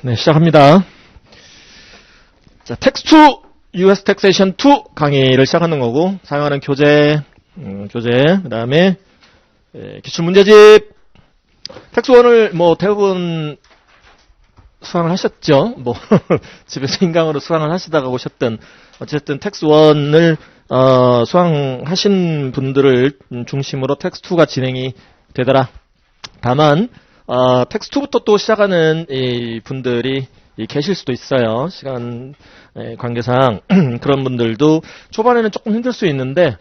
네, 시작합니다. 자, 텍스트 2 US 텍세이션 2 강의를 시작하는 거고, 사용하는 교재, 그 다음에 기출문제집. 텍스트 1을 뭐 대부분 수강을 하셨죠. 뭐 집에서 인강으로 수강을 하시다가 오셨던, 어쨌든 텍스트 1을 수강하신 분들을 중심으로 텍스트 2가 진행이 되더라. 다만 텍스트 2부터 또 시작하는 이 분들이 계실 수도 있어요. 시간 관계상 그런 분들도 초반에는 조금 힘들 수 있는데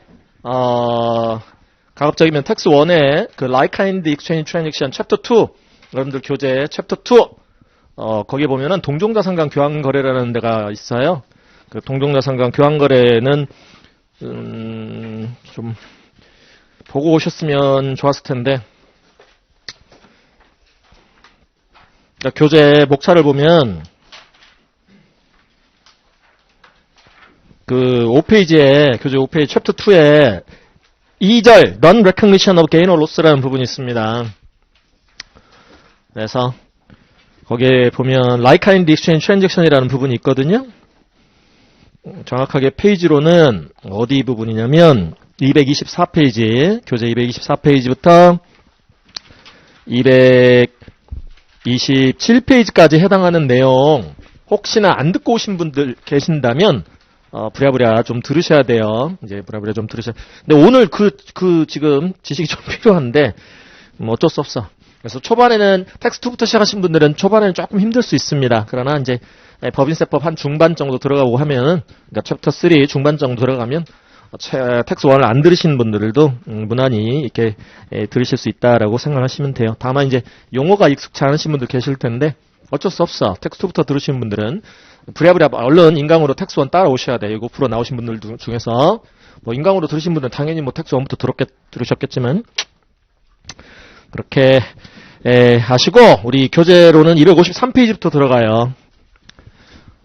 가급적이면 텍스트 1의 그 Like Kind Exchange Transaction Chapter 2 여러분들 교재 Chapter 2 거기에 보면은 동종자산 교환 거래라는 데가 있어요. 그 동종자산 교환 거래는 좀 보고 오셨으면 좋았을 텐데. 그러니까 교재 목차를 보면 그 5페이지에 교재 5페이지 챕터 2에 2절 Non-Recognition of Gain or Loss라는 부분이 있습니다. 그래서 거기에 보면 Like Kind Exchange Transaction이라는 부분이 있거든요. 정확하게 페이지로는 어디 부분이냐면 224페이지 교재 224페이지부터 227페이지까지 해당하는 내용 혹시나 안 듣고 오신 분들 계신다면 부랴부랴 좀 들으셔야 돼요. 이제 부랴부랴 좀 들으셔야. 근데 오늘 지금 지식이 좀 필요한데 뭐 어쩔 수 없어. 그래서 초반에는 텍스트 2부터 시작하신 분들은 초반에는 조금 힘들 수 있습니다. 그러나 이제 법인세법 한 중반 정도 들어가고 하면, 그러니까 챕터 3 중반 정도 들어가면 텍스트 1을 안 들으신 분들도 무난히 이렇게 들으실 수 있다라고 생각하시면 돼요. 다만 이제 용어가 익숙치 않으신 분들 계실 텐데 어쩔 수 없어. 텍스트 2부터 들으시는 분들은 부랴부랴 얼른 인강으로 텍스트 1 따라오셔야 돼요. 이거 프로 나오신 분들 중에서 뭐 인강으로 들으신 분들은 당연히 뭐 텍스트 1부터 들으셨겠지만 그렇게 하시고 우리 교재로는 253페이지부터 들어가요.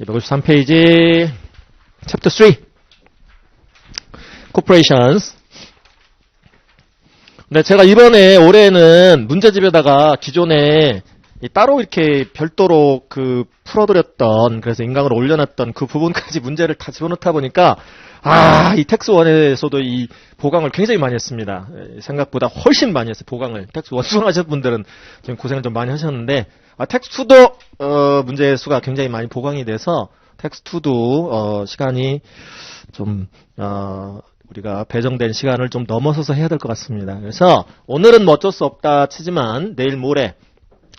253페이지 챕터 3 Corporations. 근데 제가 이번에 올해는 문제집에다가 기존에 따로 이렇게 별도로 풀어드렸던, 그래서 인강으로 올려놨던 그 부분까지 문제를 다 집어넣다 보니까 이 텍스트 1에서도 이 보강을 굉장히 많이 했습니다. 생각보다 훨씬 많이 했어요. 보강을. 텍스트 1 수강하셨던 분들은 지금 고생을 좀 많이 하셨는데 텍스트 2도 문제 수가 굉장히 많이 보강이 돼서 텍스트 2도 시간이 좀 우리가 배정된 시간을 좀 넘어서서 해야 될 것 같습니다. 그래서 오늘은 뭐 어쩔 수 없다 치지만 내일 모레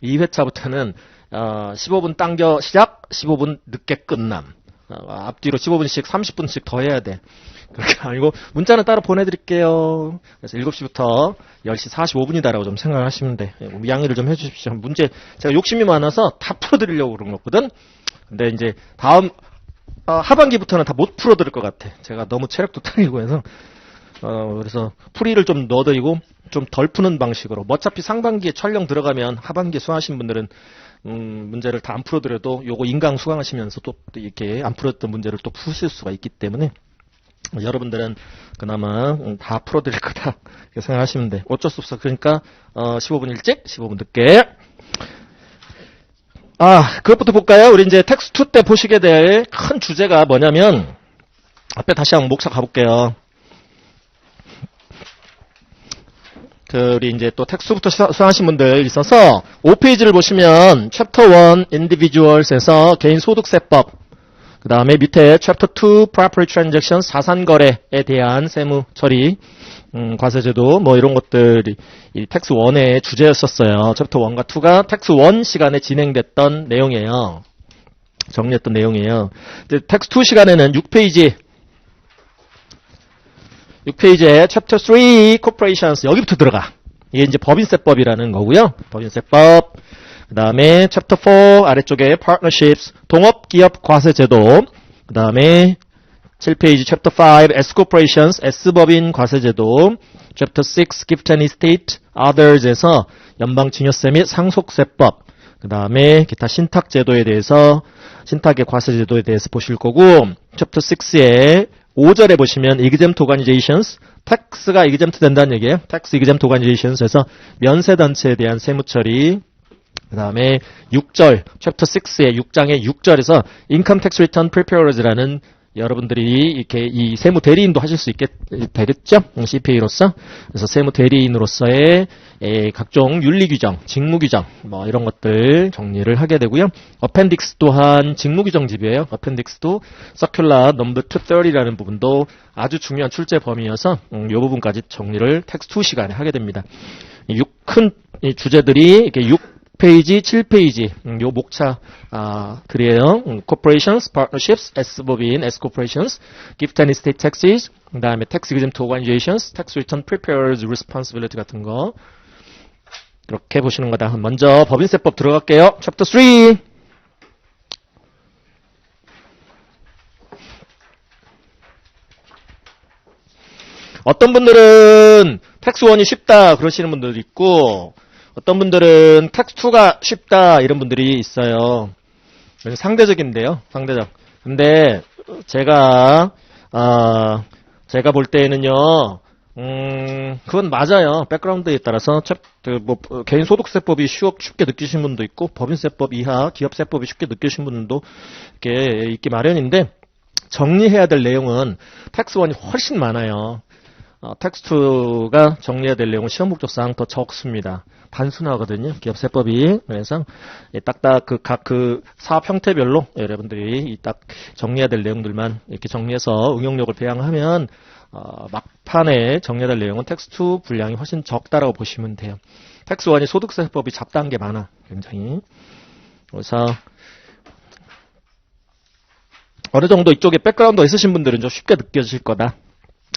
2회차부터는 15분 당겨 시작, 15분 늦게 끝남. 앞뒤로 15분씩 30분씩 더 해야 돼. 그렇게 아니고 문자는 따로 보내드릴게요. 그래서 7시부터 10시 45분이다라고 좀 생각하시면 돼. 양해를 좀 해주십시오. 문제 제가 욕심이 많아서 다 풀어드리려고 그런 거거든. 근데 이제 다음 하반기부터는 다 못 풀어드릴 것 같아. 제가 너무 체력도 딸리고 해서 그래서 풀이를 좀 넣어드리고 좀 덜 푸는 방식으로. 어차피 상반기에 촬영 들어가면 하반기에 수강하신 분들은 문제를 다 안 풀어드려도 요거 인강 수강하시면서 또 이렇게 안 풀었던 문제를 또 푸실 수가 있기 때문에 여러분들은 그나마 다 풀어드릴 거다 이렇게 생각하시면 돼. 어쩔 수 없어. 그러니까 15분 일찍, 15분 늦게. 그것부터 볼까요? 우리 이제 텍스트 2 때 보시게 될 큰 주제가 뭐냐면, 앞에 다시 한번 목차 가볼게요. 우리 이제 또 텍스트부터 수강하신 분들 있어서 5페이지를 보시면 챕터 1 Individuals에서 개인 소득세법, 그 다음에 밑에 챕터 2 Property Transactions 자산거래에 대한 세무 처리, 과세제도 뭐 이런 것들이 이 텍스트 1의 주제였었어요. 챕터 1과 2가 텍스트 1 시간에 진행됐던 내용이에요. 정리했던 내용이에요. 텍스트 2 시간에는 6페이지에 챕터 3 Corporations 여기부터 들어가. 이게 이제 법인세법이라는 거고요. 법인세법. 그 다음에 챕터 4 아래쪽에 Partnerships 동업기업 과세제도. 그 다음에 7페이지 챕터 5 S Corporations S법인 과세제도. 챕터 6 Gift and Estate Others에서 연방증여세 및 상속세법. 그 다음에 기타 신탁제도에 대해서 신탁의 과세제도에 대해서 보실 거고, 챕터 6에 5절에 보시면 exempt organizations, 텍스가 exempt 된다는 얘기예요. tax exempt organisations에서 면세단체에 대한 세무처리, 그 다음에 6절, 챕터 6의 6장의 6절에서 Income Tax Return Preparers라는 여러분들이 이렇게 이 세무 대리인도 하실 수 있게 되겠죠? CPA로서. 그래서 세무 대리인으로서의 각종 윤리 규정, 직무 규정, 뭐 이런 것들 정리를 하게 되고요. 어펜딕스 또한 직무 규정 집이에요. 어펜딕스도 서큘라 넘버 230라는 부분도 아주 중요한 출제 범위여서 이 부분까지 정리를 텍스트 2시간에 하게 됩니다. 큰 주제들이 이렇게 6페이지, 7페이지, 요 목차, 글이에요. Corporations, Partnerships, S-법인, S-Corporations, Gift and Estate Taxes, 그 다음에 Tax Exempt Organizations, Tax Return Preparers Responsibility 같은 거. 그렇게 보시는 거다. 먼저 법인세법 들어갈게요. Chapter 3. 어떤 분들은 텍스 1이 쉽다 그러시는 분들도 있고 어떤 분들은 텍스 2가 쉽다 이런 분들이 있어요. 상대적인데요. 상대적. 근데 제가 볼 때에는요. 그건 맞아요. 백그라운드에 따라서 개인소득세법이 쉽게 느끼신 분도 있고 법인세법 이하 기업세법이 쉽게 느끼신 분도 이렇게 있기 마련인데 정리해야 될 내용은 텍스 1이 훨씬 많아요. 텍스트가 정리해야 될 내용은 시험 목적상 더 적습니다. 단순하거든요. 기업세법이. 그래서 딱딱 각 사업 형태별로 여러분들이 딱 정리해야 될 내용들만 이렇게 정리해서 응용력을 배양하면 막판에 정리해야 될 내용은 텍스트 분량이 훨씬 적다라고 보시면 돼요. 텍스 1이 소득세법이 잡다한 게 많아. 굉장히. 그래서 어느 정도 이쪽에 백그라운드가 있으신 분들은 좀 쉽게 느껴질 거다.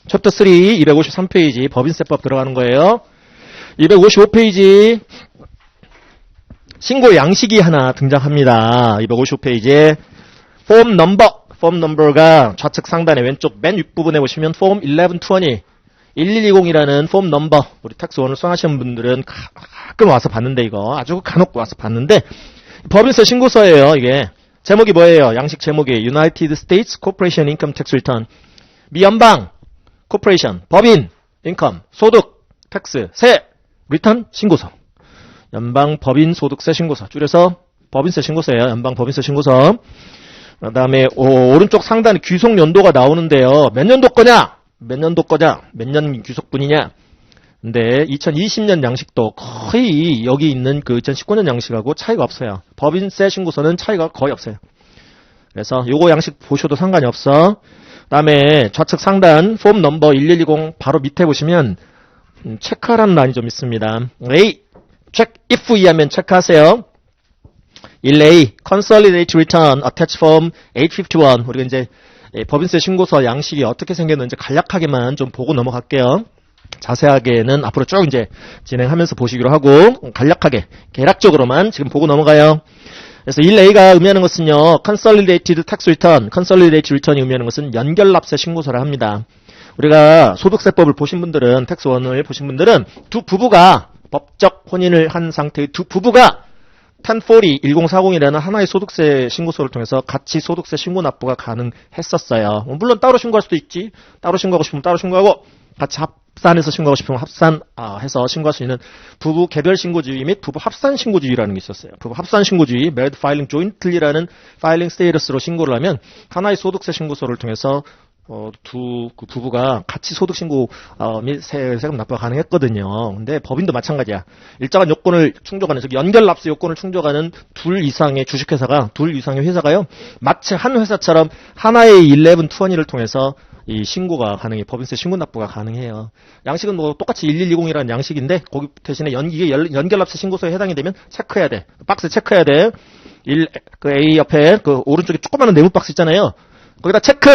챕터 3 253페이지 법인세법 들어가는 거예요. 255페이지 신고 양식이 하나 등장합니다. 255페이지에 폼 넘버가 좌측 상단에 왼쪽 맨 윗부분에 보시면 폼 1120 1120이라는 폼 넘버 우리 텍스 1을 수행하시는 분들은 가끔 와서 봤는데 이거 아주 간혹 와서 봤는데 법인세 신고서예요. 이게 제목이 뭐예요? 양식 제목이 United States Corporation Income Tax Return 미연방 코퍼레이션, 법인, 인컴, 소득, 텍스, 세, 리턴, 신고서. 연방 법인 소득세 신고서. 줄여서 법인세 신고서예요. 연방 법인세 신고서. 그 다음에 오른쪽 상단에 귀속 연도가 나오는데요. 몇 년도 거냐? 몇 년 귀속분이냐? 근데 2020년 양식도 거의 여기 있는 그 2019년 양식하고 차이가 없어요. 법인세 신고서는 차이가 거의 없어요. 그래서 요거 양식 보셔도 상관이 없어. 다음에 좌측 상단 폼 넘버 1120 바로 밑에 보시면 체크하라는 란이 좀 있습니다. A, check if 하면 체크하세요. 1A, consolidate return attach form 851 우리가 이제 법인세 신고서 양식이 어떻게 생겼는지 간략하게만 좀 보고 넘어갈게요. 자세하게는 앞으로 쭉 이제 진행하면서 보시기로 하고 간략하게 개략적으로만 지금 보고 넘어가요. 그래서 1A가 의미하는 것은요, Consolidated Tax Return, Consolidated Return이 의미하는 것은 연결납세 신고서를 합니다. 우리가 소득세법을 보신 분들은, 텍스 1을 보신 분들은 두 부부가 법적 혼인을 한 상태의 두 부부가 1040, 1040이라는 하나의 소득세 신고서를 통해서 같이 소득세 신고 납부가 가능했었어요. 물론 따로 신고할 수도 있지. 따로 신고하고 싶으면 따로 신고하고 같이 합산해서 신고하고 싶으면 합산해서 신고할 수 있는 부부 개별 신고주의 및 부부 합산 신고주의라는 게 있었어요. 부부 합산 신고주의, married filing jointly라는 파일링 스테이터스로 신고를 하면 하나의 소득세 신고서를 통해서 두 부부가 같이 소득 신고 및 세금 납부가 가능했거든요. 근데 법인도 마찬가지야. 일정한 요건을 충족하는, 즉 연결 납세 요건을 충족하는 둘 이상의 주식회사가, 둘 이상의 회사가요, 마치 한 회사처럼 하나의 1120를 통해서 이 신고가 가능해. 법인세 신고 납부가 가능해요. 양식은 뭐 똑같이 1120이라는 양식인데 거기 대신에 이게 연결납세 신고서에 해당이 되면 체크해야 돼. 박스 체크해야 돼. 그 A 옆에 그 오른쪽에 조그마한 네모 박스 있잖아요. 거기다 체크.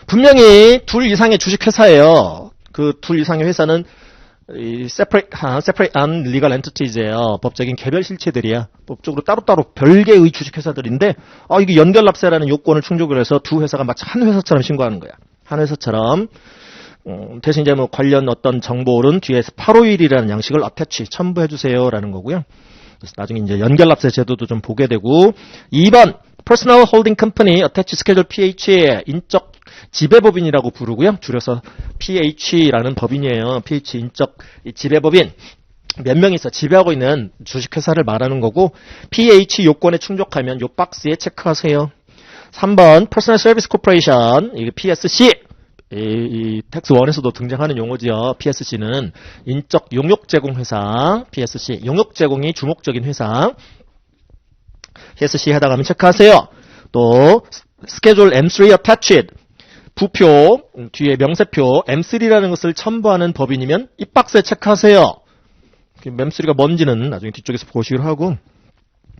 분명히 둘 이상의 주식회사예요. 그 둘 이상의 회사는 이 separate and legal entities예요. 법적인 개별 실체들이야. 법적으로 따로따로 별개의 주식회사들인데 이게 연결납세라는 요건을 충족을 해서 두 회사가 마치 한 회사처럼 신고하는 거야. 한 회사처럼. 대신 이제 뭐 관련 어떤 정보는 뒤에서 851이라는 양식을 attach 첨부해 주세요라는 거고요. 그래서 나중에 이제 연결납세 제도도 좀 보게 되고 2번 Personal Holding Company Attach Schedule PH 인적 지배법인이라고 부르고요. 줄여서 PH라는 법인이에요. PH 인적 지배법인. 몇 명이 있어 지배하고 있는 주식회사를 말하는 거고 PH 요건에 충족하면 요 박스에 체크하세요. 3번 Personal Service Corporation 이게 PSC 이 텍스 1에서도 등장하는 용어지요. PSC는 인적 용역 제공 회사 PSC 용역 제공이 주목적인 회사 PSC에 해당하면 체크하세요. 또 스케줄 M3 attached 부표 뒤에 명세표 M3라는 것을 첨부하는 법인이면 이 박스에 체크하세요. M3가 뭔지는 나중에 뒤쪽에서 보시기로 하고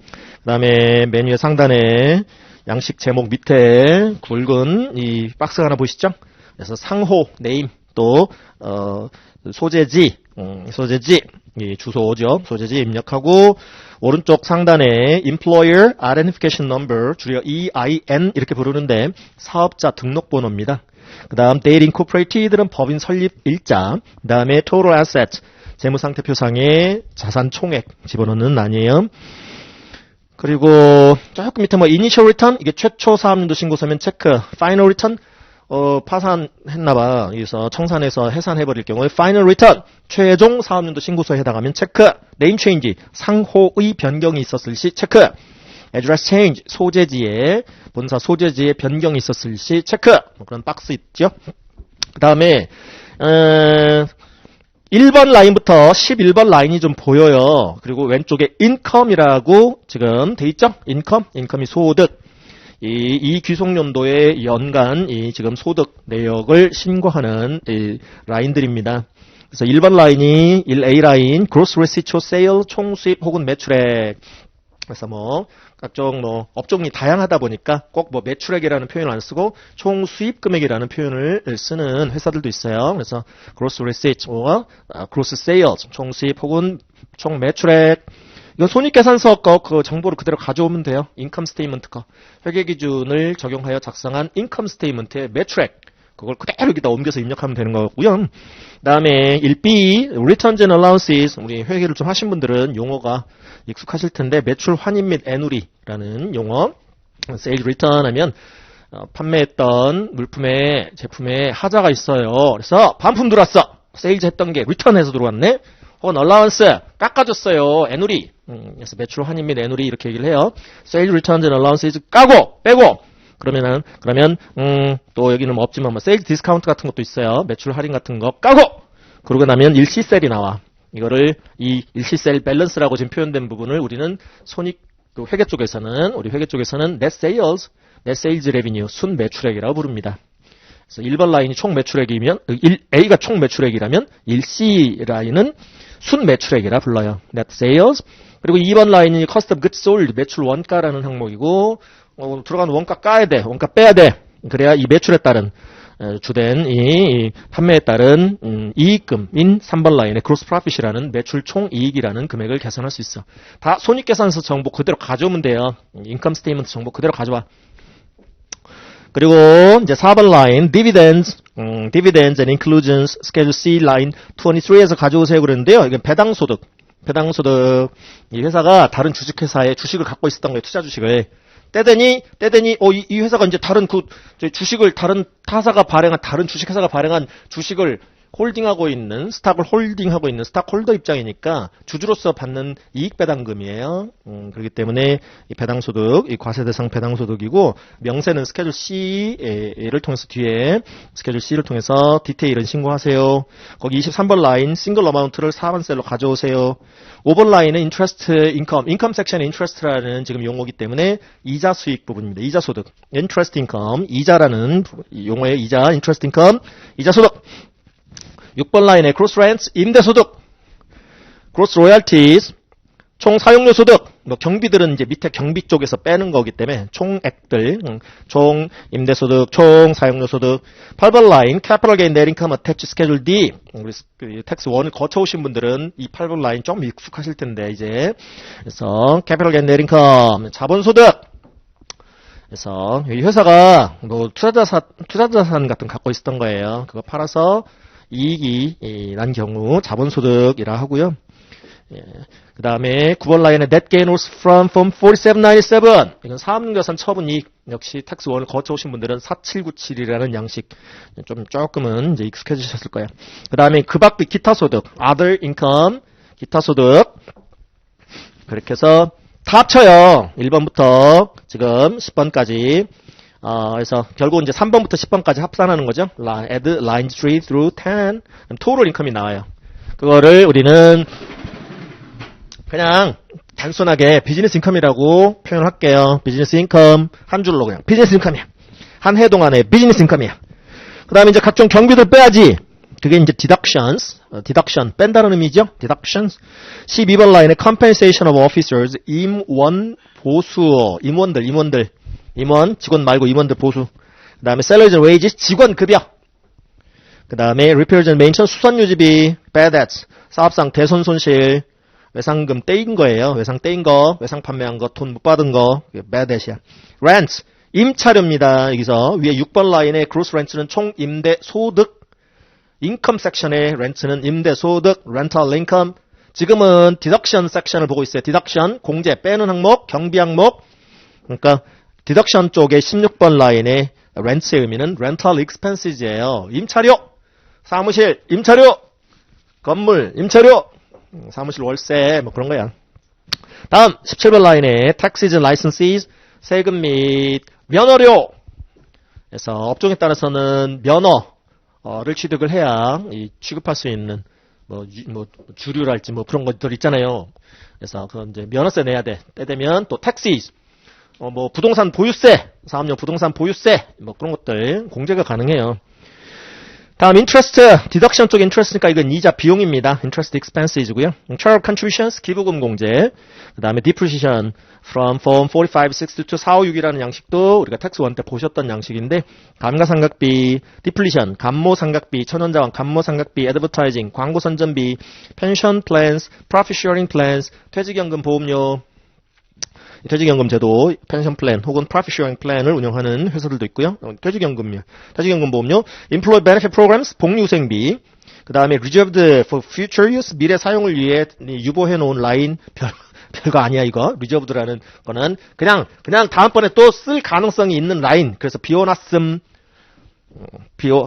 그 다음에 메뉴의 상단에 양식 제목 밑에 굵은 이 박스가 하나 보시죠? 그래서 상호, 네임, 또 소재지, 이 주소죠. 소재지 입력하고 오른쪽 상단에 Employer Identification Number 줄여 EIN 이렇게 부르는데 사업자 등록번호입니다. 그 다음 Date Incorporated는 법인 설립 일자, 그 다음에 Total Asset 재무상태표상의 자산 총액 집어넣는 아니에요. 그리고 조금 밑에 뭐 Initial Return 이게 최초 사업연도 신고서면 체크, Final Return 파산했나봐. 여기서 청산해서 해산해버릴 경우에 Final Return 최종 사업연도 신고서에 해당하면 체크. Name Change 상호의 변경이 있었을 시 체크. Address Change 소재지에 본사 소재지에 변경이 있었을 시 체크. 뭐 그런 박스 있죠. 그 다음에 1번 라인부터 11번 라인이 좀 보여요. 그리고 왼쪽에 Income이라고 지금 돼 있죠. Income이 소득. 이 귀속연도의 연간 이 지금 소득 내역을 신고하는 이 라인들입니다. 그래서 1번 라인이 1A 라인, Gross Residual Sale, 총수입 혹은 매출액. 그래서 뭐 각종 뭐 업종이 다양하다 보니까 꼭 뭐 매출액이라는 표현을 안 쓰고 총수입 금액이라는 표현을 쓰는 회사들도 있어요. 그래서 Gross Residual, Gross Sales, 총수입 혹은 총매출액. 이건 손익계산서 거 그 정보를 그대로 가져오면 돼요. 인컴 스테이트먼트 거. 회계기준을 적용하여 작성한 인컴 스테이트먼트의 매출액. 그걸 그대로 여기다 옮겨서 입력하면 되는 거고요. 그 다음에 1B, Returns and Allowances. 우리 회계를 좀 하신 분들은 용어가 익숙하실 텐데 매출 환입 및 애누리라는 용어. Sales Return 하면 판매했던 물품에 제품에 하자가 있어요. 그래서 반품 들어왔어. 세일즈 했던 게 리턴해서 들어왔네. 혹은 allowance 깎아줬어요. 애누리. 그래서 매출 환입 및 애누리 이렇게 얘기를 해요. Sales returns and allowances 까고 빼고 그러면 또 여기는 뭐 없지만 뭐 세일즈 디스카운트 같은 것도 있어요. 매출 할인 같은 거 까고 그러고 나면 일시셀이 나와. 이거를 이 일시셀 밸런스라고 지금 표현된 부분을 우리는 손익 그 회계 쪽에서는 우리 회계 쪽에서는 net sales revenue 순 매출액이라고 부릅니다. 그래서 1번 라인이 총 매출액이면 1A가 총 매출액이라면 1C 라인은 순 매출액이라 불러요. net sales. 그리고 2번 라인이 cost of goods sold 매출 원가라는 항목이고 들어간 원가 까야 돼. 원가 빼야 돼. 그래야 이 매출에 따른 주된 이 판매에 따른 이익금인 3번 라인의 gross profit이라는 매출 총 이익이라는 금액을 계산할 수 있어. 다 손익계산서 정보 그대로 가져오면 돼요. 인컴 스테이트먼트 정보 그대로 가져와. 그리고 이제 4번 라인 dividends and inclusions schedule C line 23에서 가져오세요 그랬는데요. 이건 배당소득 이 회사가 다른 주식회사에 주식을 갖고 있었던 거예요. 투자 주식을. 때되니 이 회사가 이제 다른 주식을 다른 타사가 발행한 다른 주식회사가 발행한 주식을 홀딩하고 있는 스탁을 홀딩하고 있는 스탁홀더 입장이니까 주주로서 받는 이익 배당금이에요. 그렇기 때문에 이 배당소득, 이 과세대상 배당소득이고 명세는 스케줄 C를 통해서 뒤에 스케줄 C를 통해서 디테일은 신고하세요. 거기 23번 라인 싱글 어마운트를 4번 셀로 가져오세요. 5번 라인은 interest income, income section의 interest라는 지금 용어이기 때문에 이자 수익 부분입니다. 이자 소득, interest income, 이자라는 용어의 이자, interest income, 이자 소득. 6번 라인에 gross rents, 임대소득, gross royalties, 총 사용료 소득, 뭐 경비들은 이제 밑에 경비 쪽에서 빼는 거기 때문에 총액들, 총 임대소득, 총 사용료 소득. 8번 라인 capital gain net income attached schedule D. 우리 텍스 1을 거쳐오신 분들은 이 8번 라인 좀 익숙하실 텐데 이제 그래서 capital gain net income 자본소득. 그래서 이 회사가 뭐 투자자산 같은 거 갖고 있었던 거예요. 그거 팔아서 이익이 난 경우 자본소득이라 하고요. 예. 그 다음에 9번 라인에 net gain loss from 4797. 이건 사업계산 처분 이익. 역시 텍스 1을 거쳐오신 분들은 4797이라는 양식 조금은 이제 익숙해지셨을 거예요. 그 다음에 그 밖의 기타 소득, other income, 기타 소득. 그렇게 해서 다 합쳐요. 1번부터 지금 10번까지. 그래서 결국 이제 3번부터 10번까지 합산하는 거죠. add line 3 through 10. 그럼 total income이 나와요. 그거를 우리는 그냥 단순하게 비즈니스 인컴이라고 표현할게요. 비즈니스 인컴 한 줄로 그냥 비즈니스 인컴이야. 한 해 동안의 비즈니스 인컴이야. 그 다음에 이제 각종 경비들 빼야지. 그게 이제 deductions, deduction 뺀다는 의미죠. deductions. 12번 라인에 compensation of officers, 임원 보수, 임원들, 임원, 직원 말고 임원들 보수. 그 다음에 salaries and wages, 직원 급여. 그 다음에 repairs and maintenance, 수선 유지비, bad debts, 사업상 대손 손실, 외상금 떼인 거예요. 외상 떼인 거, 외상 판매한 거, 돈 못 받은 거, bad debt이야. rent, 임차료입니다. 여기서 위에 6번 라인에 gross rent는 총 임대 소득, 인컴 섹션의 렌트는 임대 소득, rental income. 지금은 deduction 섹션을 보고 있어요. deduction, 공제, 빼는 항목, 경비 항목. 그러니까 deduction 쪽에 16번 라인의 렌트의 의미는 rental expenses예요. 임차료, 사무실, 임차료, 건물, 임차료, 사무실 월세, 뭐 그런 거야. 다음 17번 라인에 taxes and licenses, 세금 및 면허료. 그래서 업종에 따라서는 면허를 취득을 해야 취급할 수 있는 뭐 주류랄지 뭐 그런 것들 있잖아요. 그래서 그건 이제 면허세 내야 돼. 때 되면 또 taxes, 뭐 부동산 보유세, 사업용 부동산 보유세, 뭐 그런 것들 공제가 가능해요. 다음 interest, deduction 쪽 interest니까 이건 이자 비용입니다. interest expenses고요. charitable contributions, 기부금 공제. 그 다음에 depreciation from form 45, 62, 456이라는 양식도 우리가 텍스 1 때 보셨던 양식인데, 감가상각비, depletion, 감모상각비, 천연자원, 감모상각비, advertising, 광고 선전비, pension plans, profit sharing plans, 퇴직연금 보험료, 퇴직연금 제도, 펜션 플랜 혹은 프로핏 쉐어링 플랜을 운영하는 회사들도 있고요. 퇴직연금요. 퇴직연금 보험료, employee benefit programs, 복리후생비, 그 다음에 reserved for future use, 미래 사용을 위해 유보해 놓은 라인, 별거 아니야 이거. reserved라는 거는 그냥 다음번에 또 쓸 가능성이 있는 라인. 그래서 비워놨음,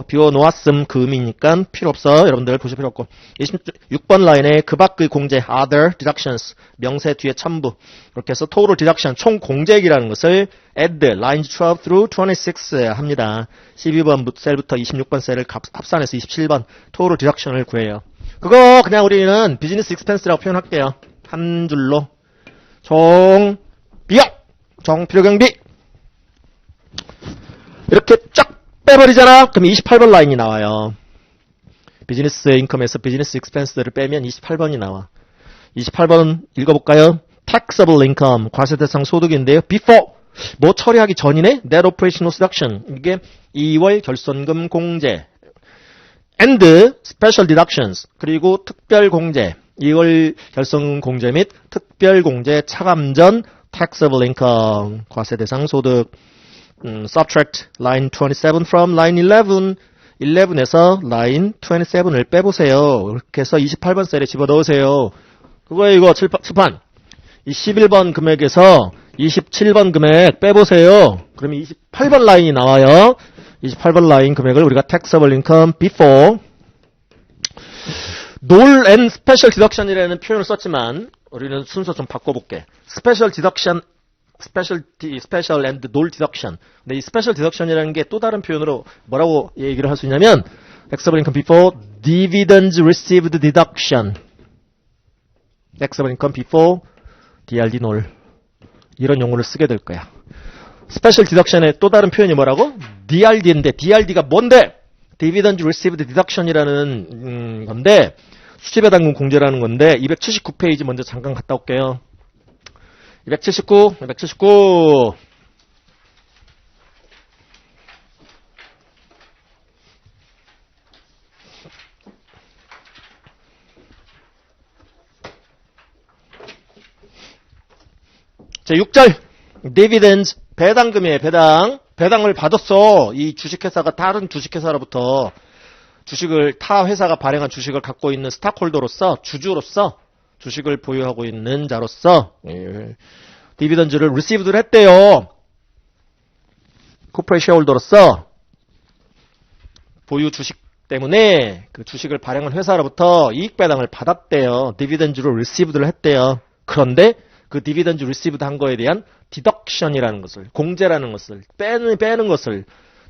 비워놓았음 그 의미니까 필요 없어. 여러분들 보실 필요 없고. 26번 라인에 그 밖의 공제, other deductions, 명세 뒤에 첨부. 이렇게 해서 total deduction, 총 공제액이라는 것을 add, lines 12 through 26 합니다. 12번 셀부터 26번 셀을 합산해서 27번 total deduction을 구해요. 그거 그냥 우리는 비즈니스 익스펜스라고 표현할게요. 한 줄로. 총 비용, 총 필요경비. 이렇게 쫙 빼버리잖아? 그럼 28번 라인이 나와요. 비즈니스 인컴에서 비즈니스 익스펜스를 빼면 28번이 나와. 28번 읽어볼까요? taxable income, 과세 대상 소득인데요. before, 뭐 처리하기 전이네? net operational deduction, 이게 2월 결손금 공제. and special deductions, 그리고 특별 공제. 2월 결손금 공제 및 특별 공제 차감 전 taxable income, 과세 대상 소득. subtract line 27 from line 11. 11에서 line 27을 빼보세요. 이렇게 해서 28번 셀에 집어넣으세요. 그거예요, 이거 칠판. 이 11번 금액에서 27번 금액 빼보세요. 그러면 28번 라인이 나와요. 28번 라인 금액을 우리가 taxable income before null and special deduction이라는 표현을 썼지만 우리는 순서 좀 바꿔볼게. special deduction, special and null deduction. 근데 이 special deduction이라는 게 또 다른 표현으로 뭐라고 얘기를 할 수 있냐면 taxable income before dividends received deduction. taxable income before DRD null. 이런 용어를 쓰게 될 거야. special deduction의 또 다른 표현이 뭐라고? DRD인데 DRD가 뭔데? dividends received deduction이라는 건데 수지배당금 공제라는 건데 279페이지 먼저 잠깐 갔다 올게요. 279. 자, 6절. dividends, 배당금이에요, 배당. 배당을 받았어. 이 주식회사가 다른 주식회사로부터 주식을, 타 회사가 발행한 주식을 갖고 있는 스탁홀더로서, 주주로서, 주식을 보유하고 있는 자로서, 디비던즈를 received를 했대요. 코퍼레이트 쉐어홀더로서, 보유 주식 때문에 그 주식을 발행한 회사로부터 이익 배당을 받았대요. 디비던즈로 리시브드를 했대요. 그런데 그 디비던즈 리시브드 한 거에 대한 디덕션이라는 것을, 공제라는 것을, 빼는 것을,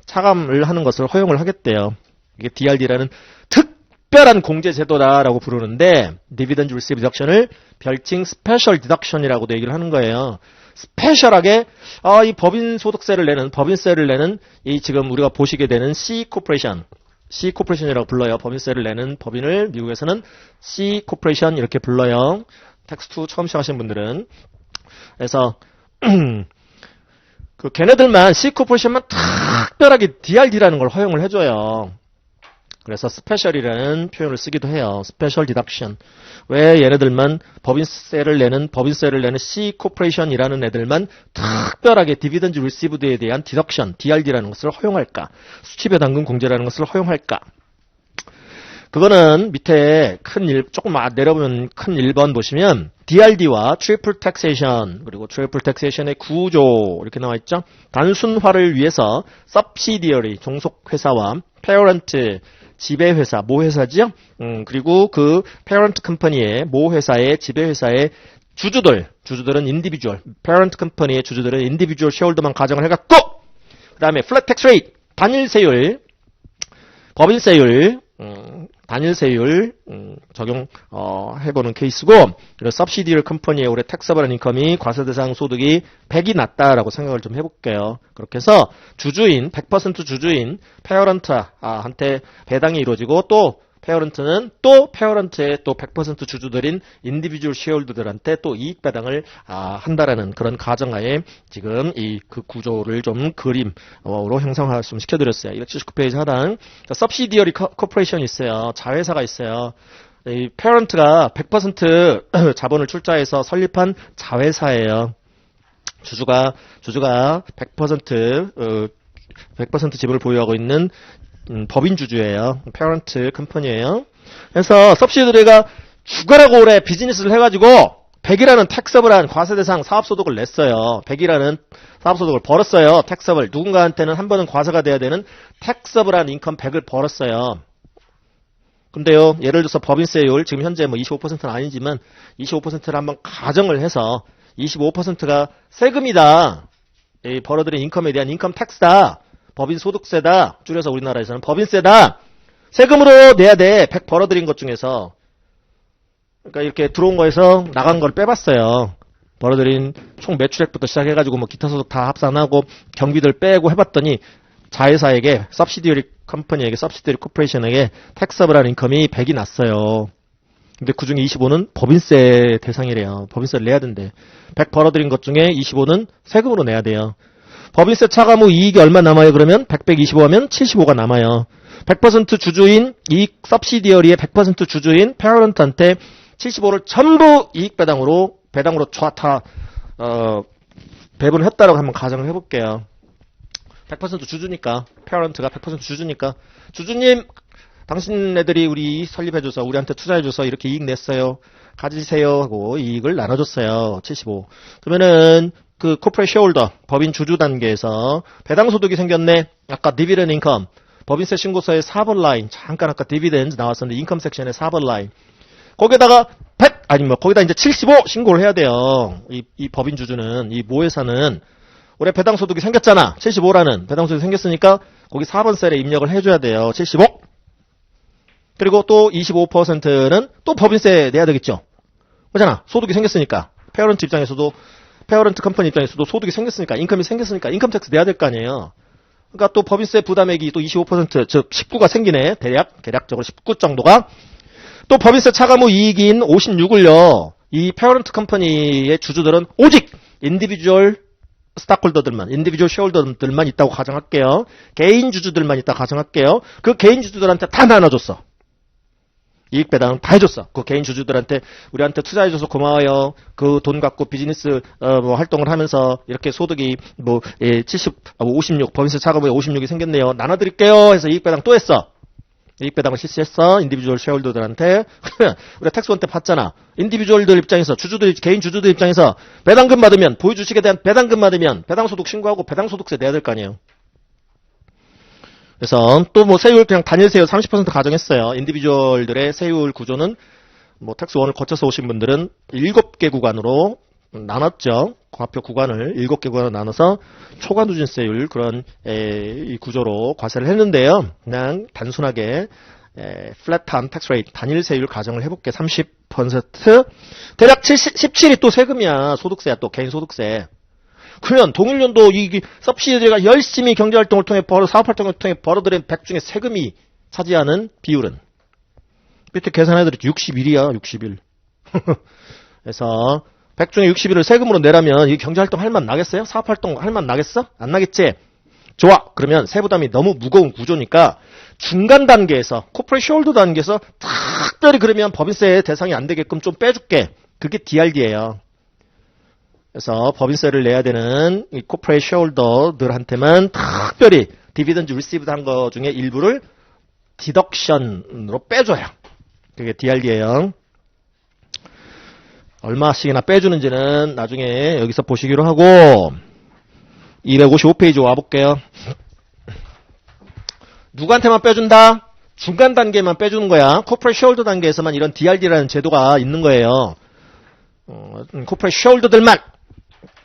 차감을 하는 것을 허용을 하겠대요. 이게 DRD라는 특별한 공제 제도다라고 부르는데, 디비던즈 리시브 디덕션을 별칭 스페셜 디덕션이라고도 얘기를 하는 거예요. 스페셜하게 이 법인 소득세를 내는, 법인세를 내는 이 지금 우리가 보시게 되는 C 코퍼레이션이라고 불러요. 법인세를 내는 법인을 미국에서는 C 코퍼레이션 이렇게 불러요. 텍스트 처음 시작하신 분들은. 그래서 그 걔네들만 C 코퍼레이션만 특별하게 DRD라는 걸 허용을 해줘요. 그래서 스페셜이라는 표현을 쓰기도 해요. 스페셜 디덕션. 왜 얘네들만 법인세를 내는 C 코퍼레이션이라는 애들만 특별하게 디비던즈 리시브드에 대한 디덕션, DRD라는 것을 허용할까? 수치배당금 공제라는 것을 허용할까? 그거는 밑에 조금 내려보면 큰 1번 보시면 DRD와 트리플 텍세이션 그리고 트리플 텍세이션의 구조 이렇게 나와 있죠. 단순화를 위해서 subsidiary 종속회사와 parent 지배회사, 모회사지요? 그리고 그 parent 컴퍼니의 모회사의 지배회사의 주주들은 individual, parent 컴퍼니의 주주들은 individual shareholder만 가정을 해갖고 그 다음에 flat tax rate, 단일세율, 법인세율, 단일세율 적용해보는 케이스고, 그리고 subsidiary 컴퍼니의 올해 taxable income이 과세대상 소득이 100이 낮다라고 생각을 좀 해볼게요. 그렇게 해서 주주인, 100% 주주인 페어런트한테 배당이 이루어지고, 또 페어런트는 또 페어런트의 또 100% 주주들인 인디비주얼 쉐어홀더들한테 또 이익 배당을 한다라는 그런 가정하에 지금 그 구조를 좀 그림으로 형상화 좀 시켜드렸어요. 279페이지 하단 subsidiary corporation이 있어요. 자회사가 있어요. 이 페어런트가 100% 자본을 출자해서 설립한 자회사예요. 주주가 100% 지분을 보유하고 있는 법인 주주예요. 페어런트 컴퍼니예요. 그래서 subsidiary가 주가라고 올해 비즈니스를 해가지고 100이라는 텍서블한 과세대상 사업소득을 냈어요. 100이라는 사업소득을 벌었어요. 텍서블. 누군가한테는 한 번은 과세가 돼야 되는 텍서블한 인컴 100을 벌었어요. 근데요, 예를 들어서 법인세율 지금 현재 뭐 25%는 아니지만 25%를 한번 가정을 해서 25%가 세금이다. 이 벌어들인 인컴에 대한 인컴 텍스다. 법인 소득세다. 줄여서 우리나라에서는 법인세다. 세금으로 내야 돼. 100 벌어들인 것 중에서. 그러니까 이렇게 들어온 거에서 나간 걸 빼봤어요. 벌어들인 총 매출액부터 시작해가지고 뭐 기타 소득 다 합산하고 경비들 빼고 해봤더니 자회사에게 subsidiary 컴퍼니에게 subsidiary corporation에게 taxable 인컴이 100이 났어요. 근데 그 중에 25는 법인세 대상이래요. 법인세를 내야 된대. 100 벌어들인 것 중에 25는 세금으로 내야 돼요. 법인세 차감 후 이익이 얼마 남아요? 그러면 100, 125하면 75가 남아요. 100% 주주인 이익 subsidiary의 100% 주주인 페어런트한테 75를 전부 이익 배당으로 다 배분을 했다라고 한번 가정을 해볼게요. 100% 주주니까, 페어런트가 100% 주주니까, 주주님, 당신네들이 우리 설립해줘서, 우리한테 투자해줘서 이렇게 이익 냈어요. 가지세요 하고 이익을 나눠줬어요. 75. 그러면은 그 코퍼레이트 쉐어홀더, 법인 주주 단계에서 배당 소득이 생겼네. 아까 디비던드 인컴, 법인세 신고서의 4번 라인, 잠깐 아까 디비던드 나왔었는데 인컴 섹션의 4번 라인. 거기다가 100, 아니면 거기다 이제 75 신고를 해야 돼요. 이 법인 주주는, 이 모회사는 올해 배당 소득이 생겼잖아. 75라는 배당 소득이 생겼으니까 거기 4번 셀에 입력을 해줘야 돼요. 75. 그리고 또 25%는 또 법인세 내야 되겠죠. 그렇잖아. 소득이 생겼으니까. 페어런트 컴퍼니 입장에서도 소득이 생겼으니까, 인컴이 생겼으니까 인컴 텍스 내야 될 거 아니에요. 그러니까 또 법인세 부담액이 또 25%, 즉 19가 생기네. 대략적으로 19 정도가. 또 법인세 차감 후 이익인 56을요. 이 페어런트 컴퍼니의 주주들은 오직 인디비주얼 스탁홀더들만, 인디비주얼 쉐어홀더들만 있다고 가정할게요. 개인 주주들만 있다고 가정할게요. 그 개인 주주들한테 다 나눠줬어. 이익 배당 다 해줬어. 그 개인 주주들한테 우리한테 투자해줘서 고마워요. 그 돈 갖고 비즈니스 활동을 하면서 이렇게 소득이 56 법인세 차감후에 56이 생겼네요. 나눠드릴게요. 해서 이익 배당 또 했어. 이익 배당을 실시했어. 인디비주얼 쉐어홀더들한테. 우리가 텍스원 때 봤잖아. 인디비주얼들 입장에서 개인 주주들 입장에서 배당금 받으면, 보유주식에 대한 배당금 받으면 배당소득 신고하고 배당소득세 내야 될 거 아니에요. 그래서 또 뭐 세율 그냥 단일 세율 30% 가정했어요. 인디비주얼들의 세율 구조는 뭐 텍스1을 거쳐서 오신 분들은 7개 구간으로 나눴죠. 과표 구간을 7개 구간으로 나눠서 초과 누진세율 그런 이 구조로 과세를 했는데요. 그냥 단순하게 플랫한 텍스 레이트 단일 세율 가정을 해볼게. 30% 대략 17이 또 세금이야. 소득세야. 또 개인 소득세. 그러면 동일년도 이 서브시디가 열심히 경제활동을 통해 사업활동을 통해 벌어들인 100 중에 세금이 차지하는 비율은 밑에 계산해드렸죠. 61이야. 61. 그래서 100 중에 61을 세금으로 내라면 이 경제활동 할 맛 나겠어요? 사업활동 할 맛 나겠어? 안 나겠지? 좋아. 그러면 세부담이 너무 무거운 구조니까 중간 단계에서 코퍼레이트 숄더 단계에서 특별히 그러면 법인세 대상이 안 되게끔 좀 빼줄게. 그게 DRD예요. 그래서 법인세를 내야 되는 이 코퍼레이트 숄더들한테만 특별히 디비던드 리시브드 한 거 중에 일부를 디덕션으로 빼줘요. 그게 DRD예요. 얼마씩이나 빼주는지는 나중에 여기서 보시기로 하고 255페이지 와볼게요. 누구한테만 빼준다? 중간 단계만 빼주는 거야. 코퍼레이트 숄더 단계에서만 이런 DRD라는 제도가 있는 거예요. 코퍼레이트 숄더들만,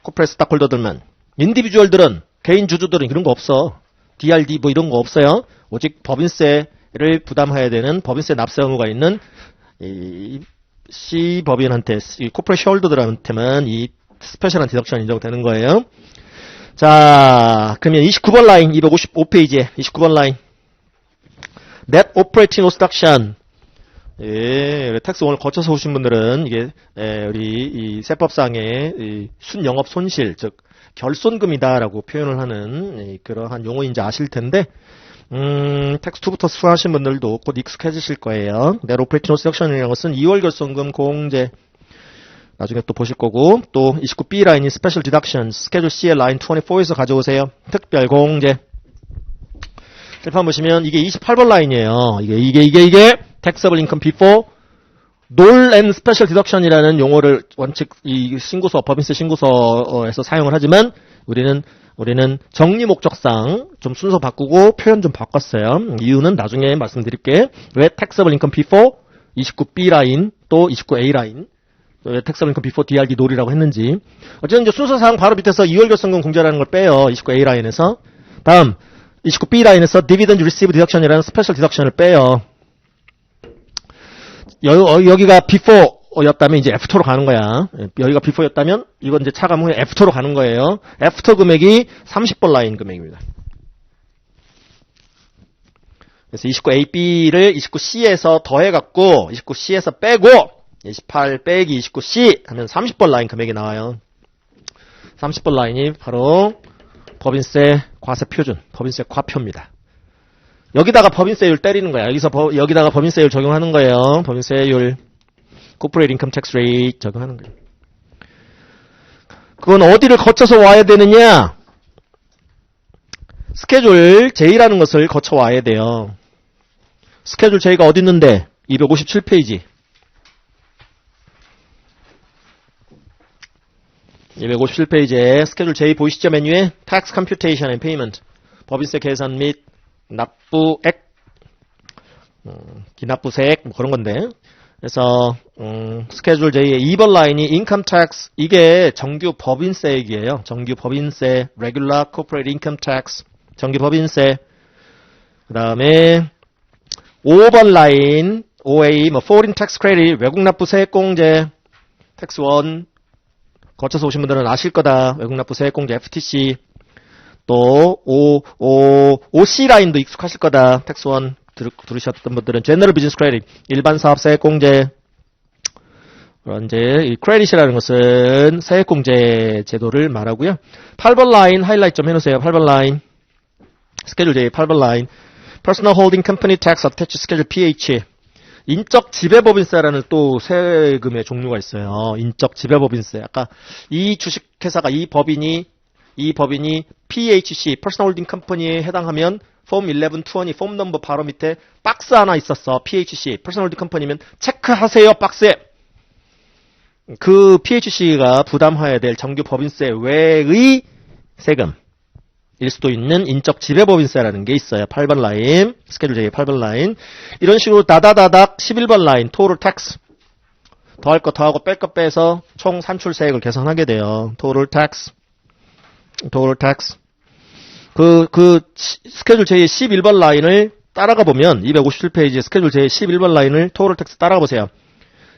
코퍼레이트 스탁홀더들만. 인디비주얼들은, 개인 주주들은 이런 거 없어. DRD 뭐 이런 거 없어요. 오직 법인세를 부담해야 되는 법인세 납세 의무가 있는 이 C 법인한테, 이 코퍼레이트 숄더들한테만 이 스페셜한 디덕션이 인정되는 거예요. 자, 그러면 29번 라인, 255페이지에 29번 라인. Net Operating Loss Deduction. 예, 텍스 오늘 거쳐서 오신 분들은 이게 우리 이 세법상의 이 순영업 손실, 즉 결손금이다라고 표현을 하는 그러한 용어인지 아실 텐데, 텍스 2부터 수강하신 분들도 곧 익숙해지실 거예요. Net Operating Loss Deduction이라는 것은 2월 결손금 공제. 나중에 또 보실 거고, 또 29B 라인이 Special Deductions, 스케줄 C의 라인 24에서 가져오세요. 특별 공제. 칠판 보시면 이게 28번 라인이에요. 이게 Taxable Income Before Null and Special Deduction이라는 용어를 원칙 이 신고서 법인세 신고서에서 사용을 하지만 우리는 정리 목적상 좀 순서 바꾸고 표현 좀 바꿨어요. 이유는 나중에 말씀드릴게. 왜 Taxable Income Before 29B 라인 또 29A 라인 왜 Taxable Income Before DRD 놀이라고 했는지. 어쨌든 이제 순서상 바로 밑에서 2월 결손금 공제라는 걸 빼요. 29A 라인에서. 다음 29B 라인에서 Dividend Received Deduction이라는 스페셜 디덕션을 빼요. 여기가 before였다면 이제 after로 가는 거야. 여기가 before였다면 이건 이제 차감 후에 after로 가는 거예요. after 금액이 30번 라인 금액입니다. 그래서 29AB를 29C에서 더해갖고 29C에서 빼고 28 빼기 29C 하면 30번 라인 금액이 나와요. 30번 라인이 바로 법인세 과세 표준, 법인세 과표입니다. 여기다가 법인세율 때리는 거야. 여기다가 법인세율 적용하는 거예요. 법인세율, Corporate Income Tax Rate 적용하는 거예요. 그건 어디를 거쳐서 와야 되느냐? 스케줄 J라는 것을 거쳐 와야 돼요. 스케줄 J가 어디 있는데? 257페이지. 257페이지에 스케줄 J 보이시죠? 메뉴에 Tax Computation and Payment 법인세 계산 및 납부액 기납부세액 뭐 그런 건데 그래서 스케줄 J의 2번 라인이 Income Tax 이게 정규 법인세액이에요. 정규 법인세 Regular Corporate Income Tax 정규 법인세 그 다음에 5번 라인 OA 뭐 Foreign Tax Credit 외국 납부세액 공제 Tax 1 거쳐서 오신 분들은 아실 거다. 외국납부 세액공제 FTC 또 OC 라인도 익숙하실 거다. 텍스1 들으셨던 분들은 General Business Credit 일반 사업 세액공제 그런 이제 이 크레딧이라는 것은 세액공제 제도를 말하고요. 8번 라인 하이라이트 좀 해놓으세요. 8번 라인 스케줄 J 8번 라인 Personal Holding Company Tax Attached Schedule PH 인적 지배법인세라는 또 세금의 종류가 있어요. 인적 지배법인세. 아까 이 주식회사가 이 법인이 PHC, Personal Holding Company에 해당하면 폼 1120 폼 넘버 바로 밑에 박스 하나 있었어. PHC, Personal Holding Company면 체크하세요. 박스에. 그 PHC가 부담해야 될 정규 법인세 외의 세금. 일 수도 있는 인적 지배법인세라는 게 있어요. 8번 라인, 스케줄 J의 8번 라인. 이런 식으로 다다다닥 11번 라인, total tax. 더할 거 더하고 뺄 거 빼서 총 산출세액을 계산하게 돼요. total tax. 스케줄 J의 11번 라인을 따라가 보면, 257페이지 스케줄 J의 11번 라인을 total tax 따라가 보세요.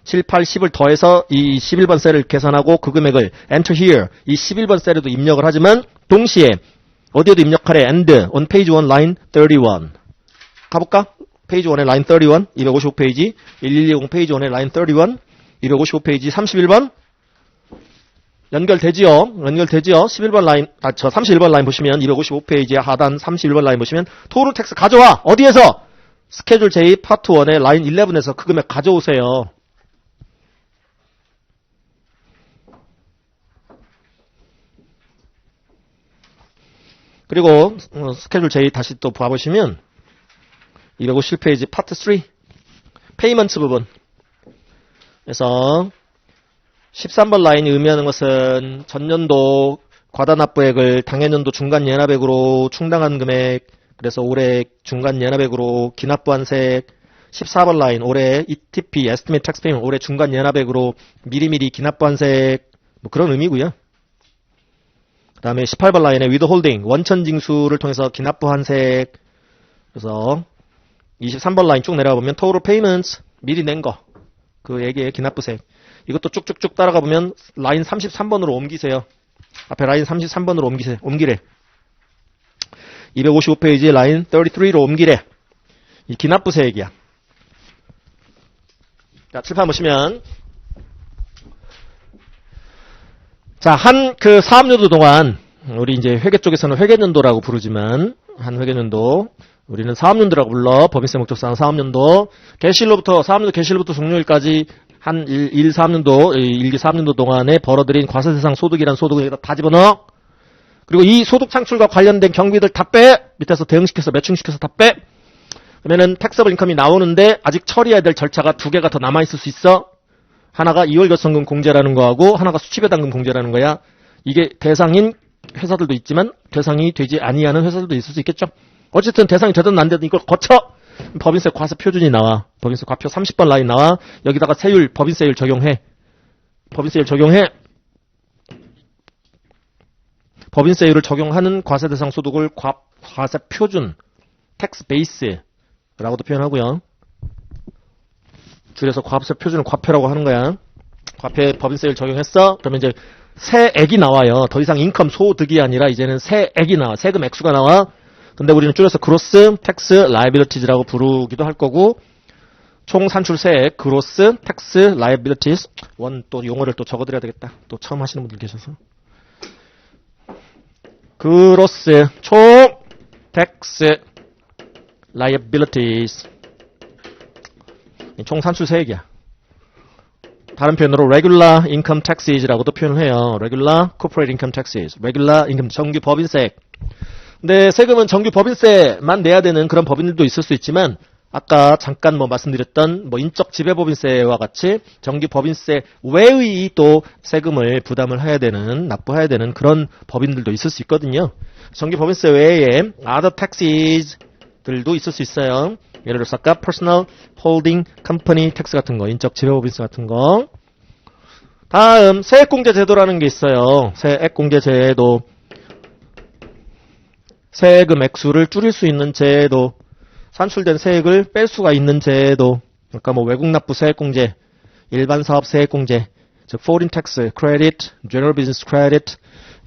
7, 8, 10을 더해서 이 11번 셀을 계산하고 그 금액을 enter here, 이 11번 셀에도 입력을 하지만 동시에 어디에도 입력하래. and on page 1 line 31. 가볼까? 페이지 1의 line 31, 255페이지, 1120 페이지 1의 line 31, 255페이지 31번. 연결되지요? 11번 라인, 31번 라인 보시면 255페이지의 하단 31번 라인 보시면 total tax 가져와. 어디에서? 스케줄 J 파트 1의 라인 11에서 그 금액 가져오세요. 그리고 스케줄 J 다시 또 봐보시면 257페이지 파트 3 페이먼트 부분 그래서 13번 라인이 의미하는 것은 전년도 과다납부액을 당해년도 중간연합액으로 충당한 금액, 그래서 올해 중간연합액으로 기납부한 세액. 14번 라인 올해 ETP Estimate Tax Payment 올해 중간연합액으로 미리미리 기납부한 세액, 뭐 그런 의미고요. 그 다음에 18번 라인에 withholding 원천징수를 통해서 기납부한 세액. 그래서 23번 라인 쭉 내려가 보면 total payments 미리 낸 거, 그 얘기의 기납부세액. 이것도 쭉쭉쭉 따라가 보면 라인 33번으로 옮기세요. 앞에 라인 33번으로 옮기래. 255페이지 라인 33로 옮기래. 이 기납부세액이야. 자, 칠판 보시면 자, 그 사업연도 동안 우리 이제 회계 쪽에서는 회계연도라고 부르지만 한 회계연도 우리는 사업연도라고 불러. 법인세 목적상 사업연도 사업연도 개시일부터 종료일까지 한 1, 3년도, 1기 3년도 동안에 벌어들인 과세대상 소득이란 소득을 다 집어넣어. 그리고 이 소득 창출과 관련된 경비들 다 빼. 밑에서 대응시켜서 매칭시켜서 다 빼. 그러면은 택서블 인컴이 나오는데 아직 처리해야 될 절차가 두 개가 더 남아있을 수 있어. 하나가 2월 결성금 공제라는 거하고 하나가 수치배당금 공제라는 거야. 이게 대상인 회사들도 있지만 대상이 되지 아니하는 회사들도 있을 수 있겠죠. 어쨌든 대상이 되든 안 되든 이걸 거쳐. 법인세 과세 표준이 나와. 법인세 과표 30번 라인 나와. 여기다가 세율, 법인세율 적용해. 법인세율을 적용하는 과세 대상 소득을 과세 표준, 텍스 베이스라고도 표현하고요. 줄여서 과세 표준을 과표라고 하는 거야. 과표에 법인세율 적용했어. 그러면 이제 세액이 나와요. 더 이상 인컴 소득이 아니라 이제는 세액이 나와. 세금 액수가 나와. 근데 우리는 줄여서 gross tax liabilities라고 부르기도 할 거고, 총 산출세액 gross tax liabilities. 또 용어를 또 적어드려야 되겠다. 또 처음 하시는 분들 계셔서. gross 총 tax liabilities. 총 산출세액이야. 다른 표현으로 regular income taxes라고도 표현을 해요. regular corporate income taxes, regular income 정규 법인세액. 근데 세금은 정규 법인세만 내야 되는 그런 법인들도 있을 수 있지만 아까 잠깐 말씀드렸던 인적 지배법인세와 같이 정규 법인세 외의 또 세금을 부담을 해야 되는, 납부해야 되는 그런 법인들도 있을 수 있거든요. 정규 법인세 외에 other taxes들도 있을 수 있어요. 예를 들어서 아까 personal holding company tax 같은 거, 인적 지배법인세 같은 거. 다음 세액공제 제도라는 게 있어요. 세액공제 제도. 세금 액수를 줄일 수 있는 제도, 산출된 세액을 뺄 수가 있는 제도, 그러니까 외국 납부 세액공제, 일반 사업 세액공제, 즉 foreign tax credit, general business credit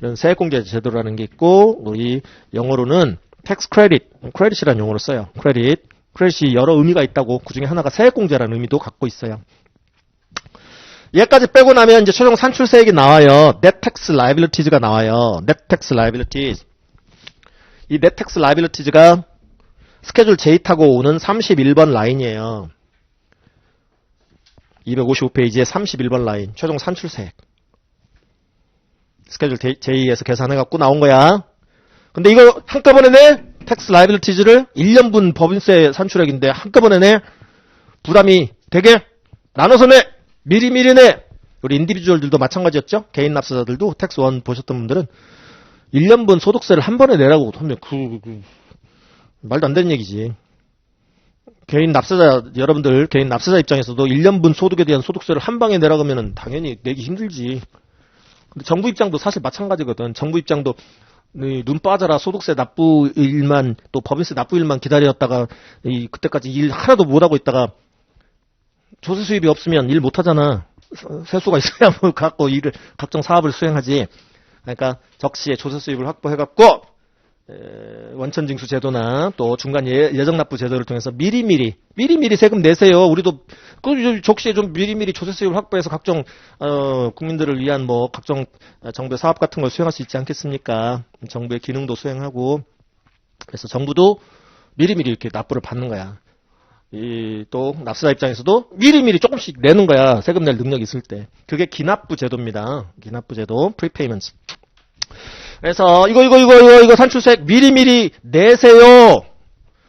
이런 세액공제 제도라는 게 있고, 우리 영어로는 tax credit, credit이라는 용어를 써요. credit이 여러 의미가 있다고. 그 중에 하나가 세액공제라는 의미도 갖고 있어요. 얘까지 빼고 나면 이제 최종 산출세액이 나와요. net tax liabilities가 나와요. net tax liabilities. 이 net tax liabilities가 스케줄 J 타고 오는 31번 라인이에요. 255페이지에 31번 라인. 최종 산출세액. 스케줄 J에서 계산해갖고 나온 거야. 근데 이거 한꺼번에 내? tax liabilities를 1년분 법인세 산출액인데 한꺼번에 내? 부담이 되게 나눠서 내. 미리미리 내. 우리 인디비주얼들도 마찬가지였죠. 개인 납세자들도 텍스 1 보셨던 분들은 1년분 소득세를 한 번에 내라고 하면 말도 안 되는 얘기지. 개인 납세자, 여러분들 개인 납세자 입장에서도 1년분 소득에 대한 소득세를 한 방에 내라고 하면 당연히 내기 힘들지. 근데 정부 입장도 사실 마찬가지거든. 정부 입장도 눈 빠져라 소득세 납부일만 또 법인세 납부일만 기다렸다가 그때까지 일 하나도 못하고 있다가 조세 수입이 없으면 일 못하잖아. 세수가 있어야 뭐 갖고 일을 각종 사업을 수행하지. 그러니까 적시에 조세 수입을 확보해갖고 원천징수 제도나 또 중간 예정납부 제도를 통해서 미리미리 세금 내세요. 우리도 그 적시에 좀 미리미리 조세 수입을 확보해서 각종 국민들을 위한 뭐 각종 정부의 사업 같은 걸 수행할 수 있지 않겠습니까? 정부의 기능도 수행하고 그래서 정부도 미리미리 이렇게 납부를 받는 거야. 또 납세자 입장에서도 미리미리 조금씩 내는 거야. 세금 낼 능력이 있을 때. 그게 기납부 제도입니다. 기납부 제도, 프리페이먼트. 그래서 이거 산출세액 미리미리 내세요.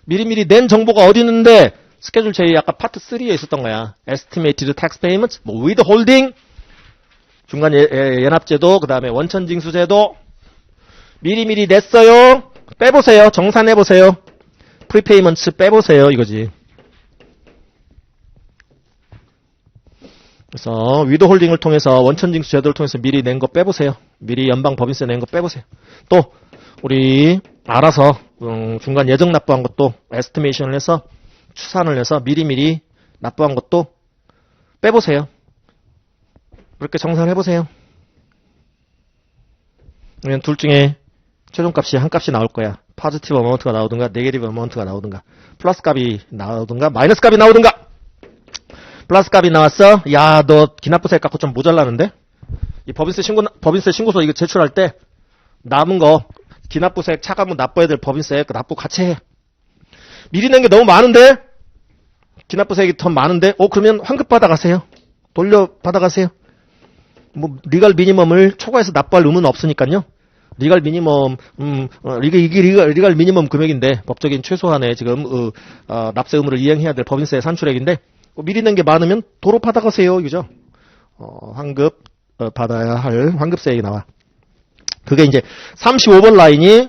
미리미리 낸 정보가 어디 있는데 스케줄 J 아까 파트 3에 있었던 거야. Estimated tax payment, 뭐 withholding, 중간 연합제도, 그 다음에 원천징수제도 미리미리 냈어요. 빼보세요. 정산해보세요. 프리페이먼트 빼보세요. 이거지. 그래서 위드홀딩을 통해서 원천징수 제도를 통해서 미리 낸 거 빼보세요. 미리 연방 법인세 낸 거 빼보세요. 또 우리 알아서 중간 예정 납부한 것도 에스티메이션을 해서 추산을 해서 미리미리 납부한 것도 빼보세요. 그렇게 정산을 해보세요. 그러면 둘 중에 최종값이 한 값이 나올 거야. 포지티브 어마운트가 나오든가 네게티브 어마운트가 나오든가 플러스 값이 나오든가 마이너스 값이 나오든가. 플러스 값이 나왔어? 야, 너 기납부세 갖고 좀 모자라는데? 이 법인세 신고서 이거 제출할 때 남은 거 기납부세 차감은 납부해야 될 법인세 그 납부 같이 해. 미리 낸 게 너무 많은데? 기납부세액이 더 많은데? 그러면 환급 받아가세요. 돌려 받아가세요. 뭐 리갈 미니멈을 초과해서 납부할 의무는 없으니까요. 리갈 미니멈 리갈 미니멈 금액인데 법적인 최소한의 지금 납세 의무를 이행해야 될 법인세 산출액인데 미리 낸 게 많으면 도로 받아가세요. 이거죠. 환급 받아야 할 환급세액이 나와. 그게 이제 35번 라인이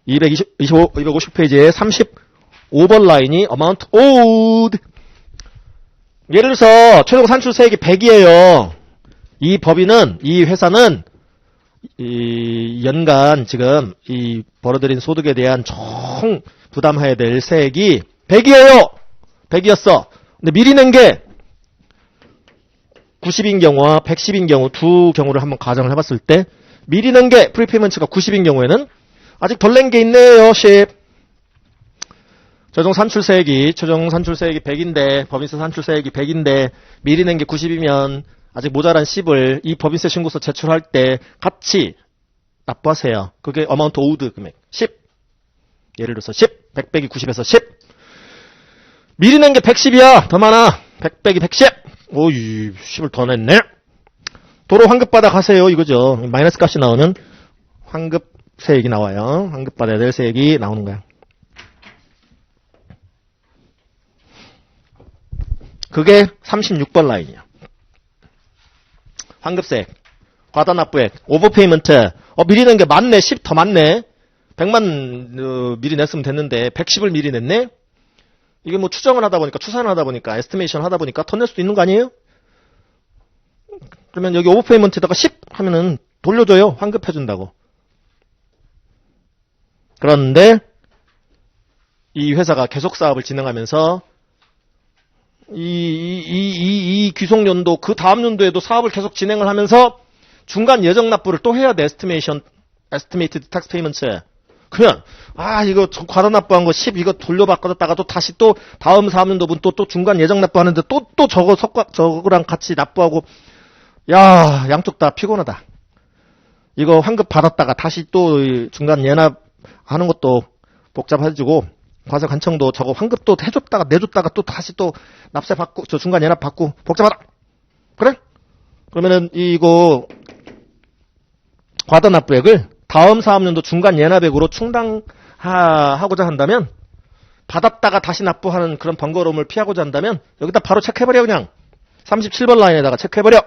250페이지에 35번 라인이 amount owed. 예를 들어서 최종 산출세액이 100이에요. 이 법인은 이 회사는 이 연간 지금 이 벌어들인 소득에 대한 총 부담해야 될 세액이 100이에요. 100이었어. 근데 미리 낸 게 90인 경우와 110인 경우 두 경우를 한번 가정을 해봤을 때 미리 낸 게 프리페이먼트가 90인 경우에는 아직 덜 낸 게 있네요. 10. 최종 산출세액이 100인데 법인세 산출세액이 100인데 미리 낸 게 90이면 아직 모자란 10을 이 법인세 신고서 제출할 때 같이 납부하세요. 그게 어마운트 오우드 금액 10. 예를 들어서 10. 100 빼기 90에서 10. 미리 낸 게 110이야. 더 많아. 100 빼기 110. 오이 10을 더 냈네. 도로 환급 받아 가세요. 이거죠. 마이너스 값이 나오면 환급 세액이 나와요. 환급 받아야 될 세액이 나오는 거야. 그게 36번 라인이야. 환급세액, 과다납부액, 오버페이먼트. 미리 낸 게 많네. 10 더 많네. 100만 미리 냈으면 됐는데 110을 미리 냈네. 이게 뭐 추정을 하다 보니까 추산을 하다 보니까 에스티메이션 하다 보니까 더 낼 수도 있는 거 아니에요? 그러면 여기 오버페이먼트에다가 10 하면은 돌려줘요. 환급해준다고. 그런데 이 회사가 계속 사업을 진행하면서 이 귀속연도 그 다음 연도에도 사업을 계속 진행을 하면서 중간 예정 납부를 또 해야 돼. 에스티메이티드 텍스 페이먼트. 그러면 이거 과다 납부한 거 10 이거 돌려바꿔줬다가 또 다시 또 다음 사업연도분 또 중간 예정 납부하는데 또 저거랑 같이 납부하고 야 양쪽 다 피곤하다. 이거 환급 받았다가 다시 또 중간 예납하는 것도 복잡해지고 과세관청도 저거 환급도 해줬다가 내줬다가 또 다시 또 납세 받고 저 중간 예납 받고 복잡하다. 그래? 그러면은 이거 과다 납부액을 다음 사업연도 중간 예납액으로 충당하고자 한다면 받았다가 다시 납부하는 그런 번거로움을 피하고자 한다면 여기다 바로 체크해버려. 그냥 37번 라인에다가 체크해버려.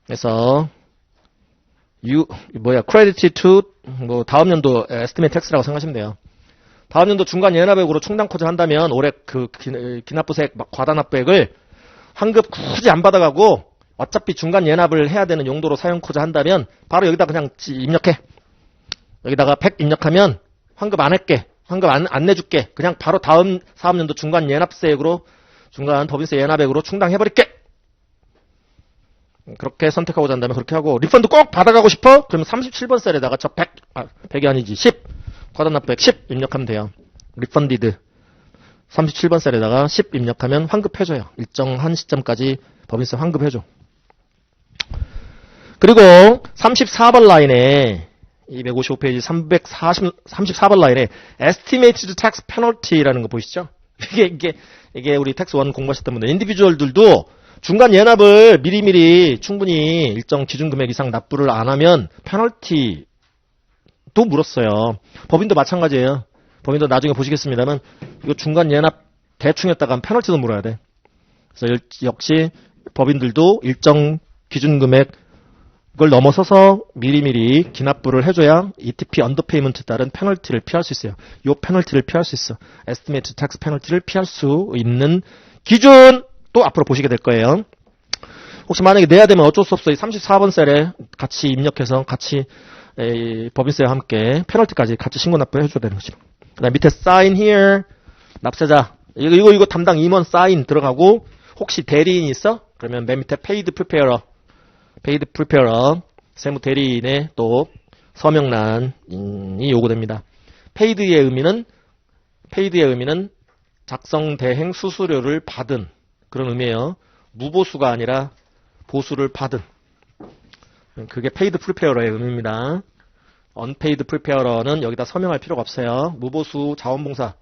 그래서 credited to, 다음 연도 estimate tax라고 생각하시면 돼요. 다음 연도 중간 예납액으로 충당코자 한다면, 올해 기납부색, 과다납부액을 환급 굳이 안 받아가고, 어차피 중간 예납을 해야 되는 용도로 사용코자 한다면, 바로 여기다 그냥 입력해. 여기다가 100 입력하면, 환급 안 할게. 환급 안 내줄게. 그냥 바로 다음 사업연도 중간 예납세액으로, 중간 법인세 예납액으로 충당해버릴게. 그렇게 선택하고자 한다면 그렇게 하고, 리펀드 꼭 받아가고 싶어? 그러면 37번 셀에다가 100이 아니지, 10. 과다납부액 10 입력하면 돼요. 리펀디드. 37번 셀에다가 10 입력하면 환급해줘요. 일정한 시점까지 법인세 환급해줘. 그리고 34번 라인에 255페이지 34번 라인에 Estimated Tax Penalty라는 거 보이시죠? 이게 우리 텍스 1 공부하셨던 분들, 인디비주얼들도 중간 예납을 미리미리 충분히 일정 기준 금액 이상 납부를 안 하면 페널티도 물었어요. 법인도 마찬가지예요. 법인도 나중에 보시겠습니다만 이거 중간 예납 대충 했다가 페널티도 물어야 돼. 그래서 역시 법인들도 일정 기준 금액을 넘어서서 미리미리 기납부를 해줘야 ETP 언더페이먼트에 따른 페널티를 피할 수 있어요. 이 페널티를 피할 수 있어. 에스티메이트 텍스 페널티를 피할 수 있는 기준 또 앞으로 보시게 될 거예요. 혹시 만약에 내야 되면 어쩔 수 없어. 이 34번 셀에 같이 입력해서 같이 법인세와 함께 페널티까지 같이 신고 납부해 줘야 되는 거죠. 그 다음 밑에 sign here 납세자 이거 담당 임원 사인 들어가고 혹시 대리인이 있어? 그러면 맨 밑에 paid preparer 세무 대리인의 또 서명란이 요구됩니다. paid의 의미는 작성 대행 수수료를 받은 그런 의미예요. 무보수가 아니라 보수를 받은. 그게 paid preparer의 의미입니다. unpaid preparer는 여기다 서명할 필요가 없어요. 무보수 자원봉사,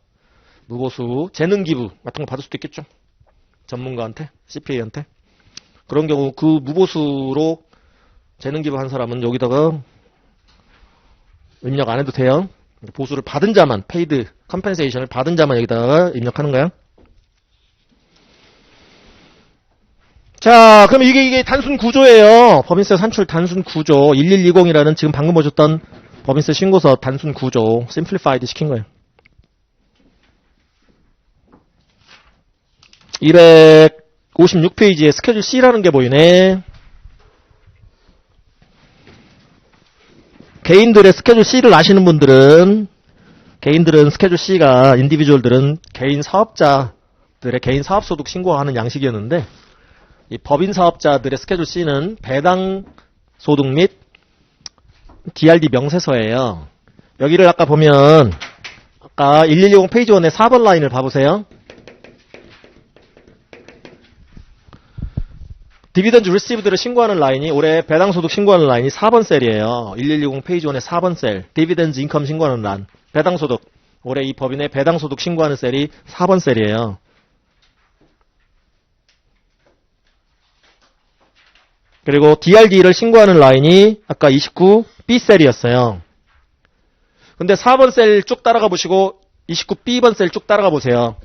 무보수 재능기부 같은 거 받을 수도 있겠죠. 전문가한테, CPA한테. 그런 경우 그 무보수로 재능기부 한 사람은 여기다가 입력 안 해도 돼요. 보수를 받은 자만, paid compensation을 받은 자만 여기다가 입력하는 거야. 자, 그럼 이게 단순 구조예요. 법인세 산출 단순 구조. 1120이라는 지금 방금 보셨던 법인세 신고서 단순 구조. 심플리파이드 시킨 거예요. 256페이지에 스케줄 C라는 게 보이네. 개인들의 스케줄 C를 아시는 분들은, 개인들은 스케줄 C가, 인디비주얼들은 개인 사업자들의 개인 사업소득 신고하는 양식이었는데, 이 법인 사업자들의 스케줄 C는 배당 소득 및 DRD 명세서예요. 여기를 아까 보면 아까 1120 페이지 1의 4번 라인을 봐보세요. 디비던드 리시브드를 신고하는 라인이 올해 배당 소득 신고하는 라인이 4번 셀이에요. 1120 페이지 1의 4번 셀. 디비던드 인컴 신고하는 란. 배당 소득. 올해 이 법인의 배당 소득 신고하는 셀이 4번 셀이에요. 그리고 DRD를 신고하는 라인이 아까 29B셀이었어요. 근데 4번 셀 쭉 따라가 보시고 29B번 셀 쭉 따라가 보세요.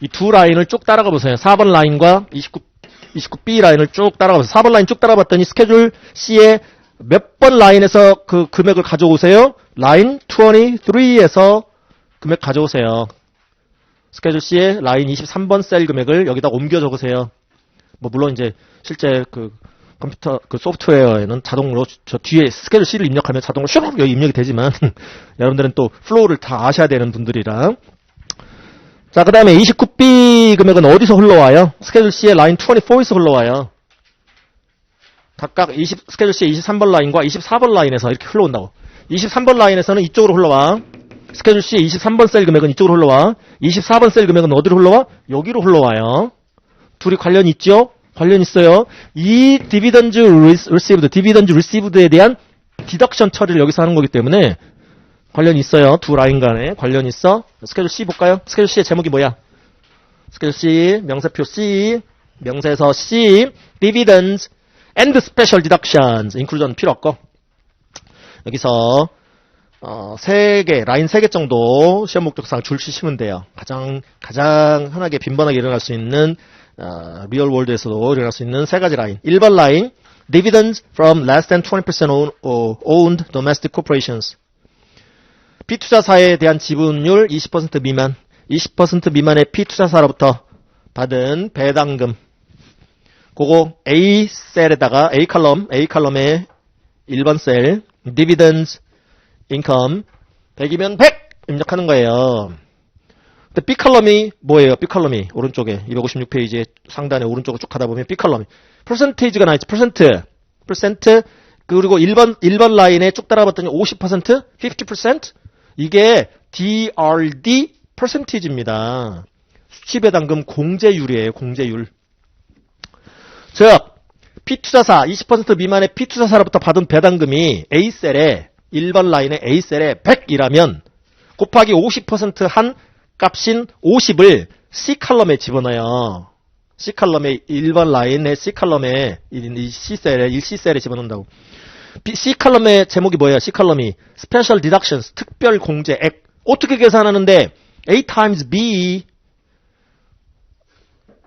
이 두 라인을 쭉 따라가 보세요. 4번 라인과 29B 라인을 쭉 따라가 보세요. 4번 라인 쭉 따라가 봤더니 스케줄 C의 몇 번 라인에서 그 금액을 가져오세요? 라인 23에서 금액 가져오세요. 스케줄 C의 라인 23번 셀 금액을 여기다 옮겨 적으세요. 물론 이제 실제 그 컴퓨터 그 소프트웨어에는 자동으로 저 뒤에 스케줄 C를 입력하면 자동으로 슈룩 여기 입력이 되지만 여러분들은 또 플로우를 다 아셔야 되는 분들이라. 자, 그 다음에 29B 금액은 어디서 흘러와요? 스케줄 C의 라인 24에서 흘러와요. 각각 스케줄 C의 23번 라인과 24번 라인에서 이렇게 흘러온다고. 23번 라인에서는 이쪽으로 흘러와. 스케줄 C의 23번 셀 금액은 이쪽으로 흘러와. 24번 셀 금액은 어디로 흘러와? 여기로 흘러와요. 둘이 관련이 있죠? 관련 있어요. 이 디비던드 리시브드에 대한 디덕션 처리를 여기서 하는 거기 때문에 관련이 있어요. 두 라인 간에 관련이 있어. 스케줄 C 볼까요? 스케줄 C의 제목이 뭐야? 스케줄 C, 명세표 C, 명세서 C, dividends and special deductions. 인클루전 필요 없고. 여기서 라인 3개 정도 시험 목적상 줄 치시면 돼요. 가장 흔하게 빈번하게 일어날 수 있는 리얼 월드에서도 일어날 수 있는 3가지 라인. 1번 라인 dividends from less than 20% owned domestic corporations. 피투자사에 대한 지분율 20% 미만, 20% 미만의 피투자사로부터 받은 배당금. 그거 A셀에다가 A 컬럼에 1번 셀, dividends income 100이면 100 입력하는 거예요. 근데 B 컬럼이 뭐예요? B 컬럼이 오른쪽에 256페이지에 상단에 오른쪽으로 쭉 가다 보면 B 컬럼이 퍼센테이지가 나있죠. 퍼센트 그리고 1번 라인에 쭉 따라봤더니 50%, 50% 이게 DRD 퍼센티지입니다. 수치배당금 공제율이에요. 공제율. 즉 P투자사 20% 미만의 P투자사로부터 받은 배당금이 A셀에 1번 라인에 A셀에 100이라면 곱하기 50%한 값인 50을 C칼럼에 집어넣어요. C칼럼에 1번 라인에 C칼럼에 이 C셀에 1C셀에 집어넣는다고. C칼럼의 제목이 뭐예요? C칼럼이 Special Deductions 특별 공제액. 어떻게 계산하는데 A times B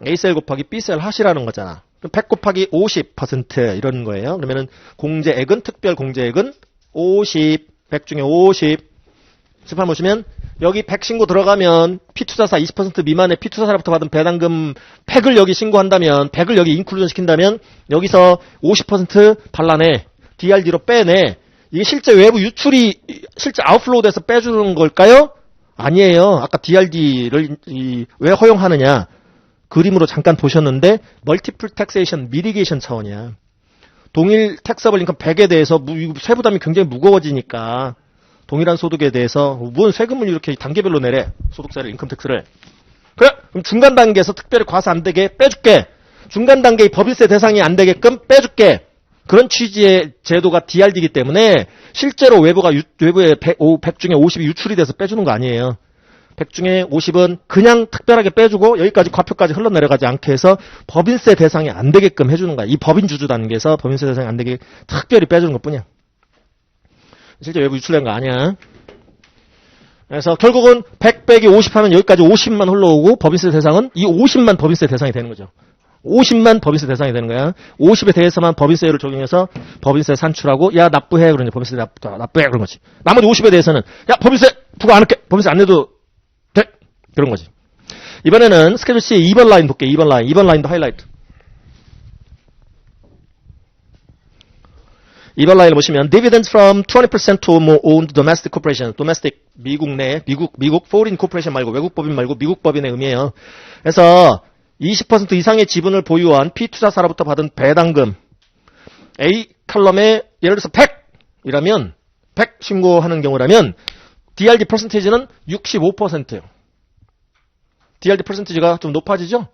A셀 곱하기 B셀 하시라는 거잖아. 100 곱하기 50% 이러는 거예요. 그러면은 공제액은 특별 공제액은 50, 100 중에 50. 칠판 보시면 여기 100 신고 들어가면 P투자사 20% 미만의 P투자사로부터 받은 배당금 100을 여기 신고한다면 100을 여기 인클루전 시킨다면 여기서 50% 발라내. DRD로 빼내. 이게 실제 외부 유출이 실제 아웃플로우 돼서 빼주는 걸까요? 아니에요. 아까 DRD를 왜 허용하느냐. 그림으로 잠깐 보셨는데 멀티플 텍세이션 미리게이션 차원이야. 동일 텍서블 인컴 100에 대해서 세부담이 굉장히 무거워지니까 동일한 소득에 대해서 뭔 세금을 이렇게 단계별로 내래. 소득세를 인컴텍스를. 그래. 그럼 중간 단계에서 특별히 과세 안 되게 빼줄게. 중간 단계의 법인세 대상이 안 되게끔 빼줄게. 그런 취지의 제도가 DRD이기 때문에 실제로 외부에 100 중에 50이 유출이 돼서 빼주는 거 아니에요. 100 중에 50은 그냥 특별하게 빼주고 여기까지 과표까지 흘러내려가지 않게 해서 법인세 대상이 안 되게끔 해주는 거야. 이 법인주주 단계에서 법인세 대상이 안 되게 특별히 빼주는 것뿐이야. 실제 외부 유출된 거 아니야. 그래서 결국은 100 빼기 50 하면 여기까지 50만 흘러오고 법인세 대상은 이 50만 법인세 대상이 되는 거죠. 50만 법인세 대상이 되는 거야. 50에 대해서만 법인세율을 적용해서 법인세 산출하고 야 납부해 그러니 법인세 납부해 그런 거지. 나머지 50에 대해서는 야 법인세 부과 안 할게. 법인세 안 내도 돼. 그런 거지. 이번에는 스케줄 C 2번 라인 볼게. 2번 라인. 2번 라인도 하이라이트. 2번 라인을 보시면 dividends from 20% to more owned domestic corporation. domestic 미국 내 미국 foreign corporation 말고 외국 법인 말고 미국 법인의 의미예요. 그래서 20% 이상의 지분을 보유한 P투자사로부터 받은 배당금 A 칼럼에 예를 들어서 100이라면 100 신고하는 경우라면 DRD 퍼센티지는 65%예요. DRD 퍼센티지가 좀 높아지죠?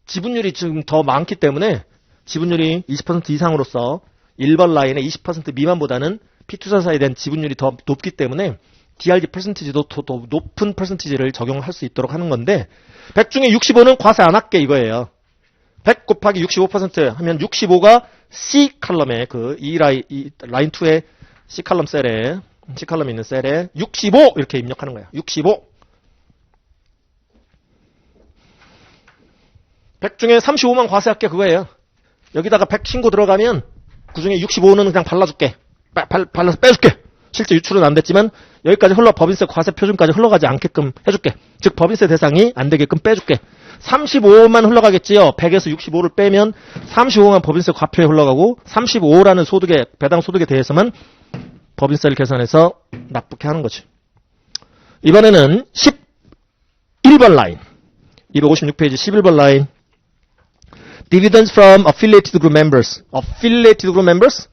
지분율이 지금 더 많기 때문에 지분율이 20% 이상으로서 1번 라인의 20% 미만보다는 P투자사에 대한 지분율이 더 높기 때문에 DRD 퍼센티지도 더 높은 퍼센티지를 적용할 수 있도록 하는 건데 100 중에 65는 과세 안 할게 이거예요. 100 곱하기 65% 하면 65가 C 칼럼에 이 라인 2의 C 칼럼 셀에 C 칼럼에 있는 셀에 65 이렇게 입력하는 거예요. 65. 100 중에 35만 과세할게 그거예요. 여기다가 100 신고 들어가면 그 중에 65는 그냥 발라줄게. 발라서 빼줄게. 실제 유출은 안 됐지만 여기까지 법인세 과세 표준까지 흘러가지 않게끔 해줄게. 즉 법인세 대상이 안 되게끔 빼줄게. 35만 흘러가겠지요. 100에서 65를 빼면 35만 법인세 과표에 흘러가고 35라는 소득에 배당 소득에 대해서만 법인세를 계산해서 납부케 하는 거지. 이번에는 11번 라인. 256페이지 11번 라인. Dividends from affiliated group members. affiliated group members?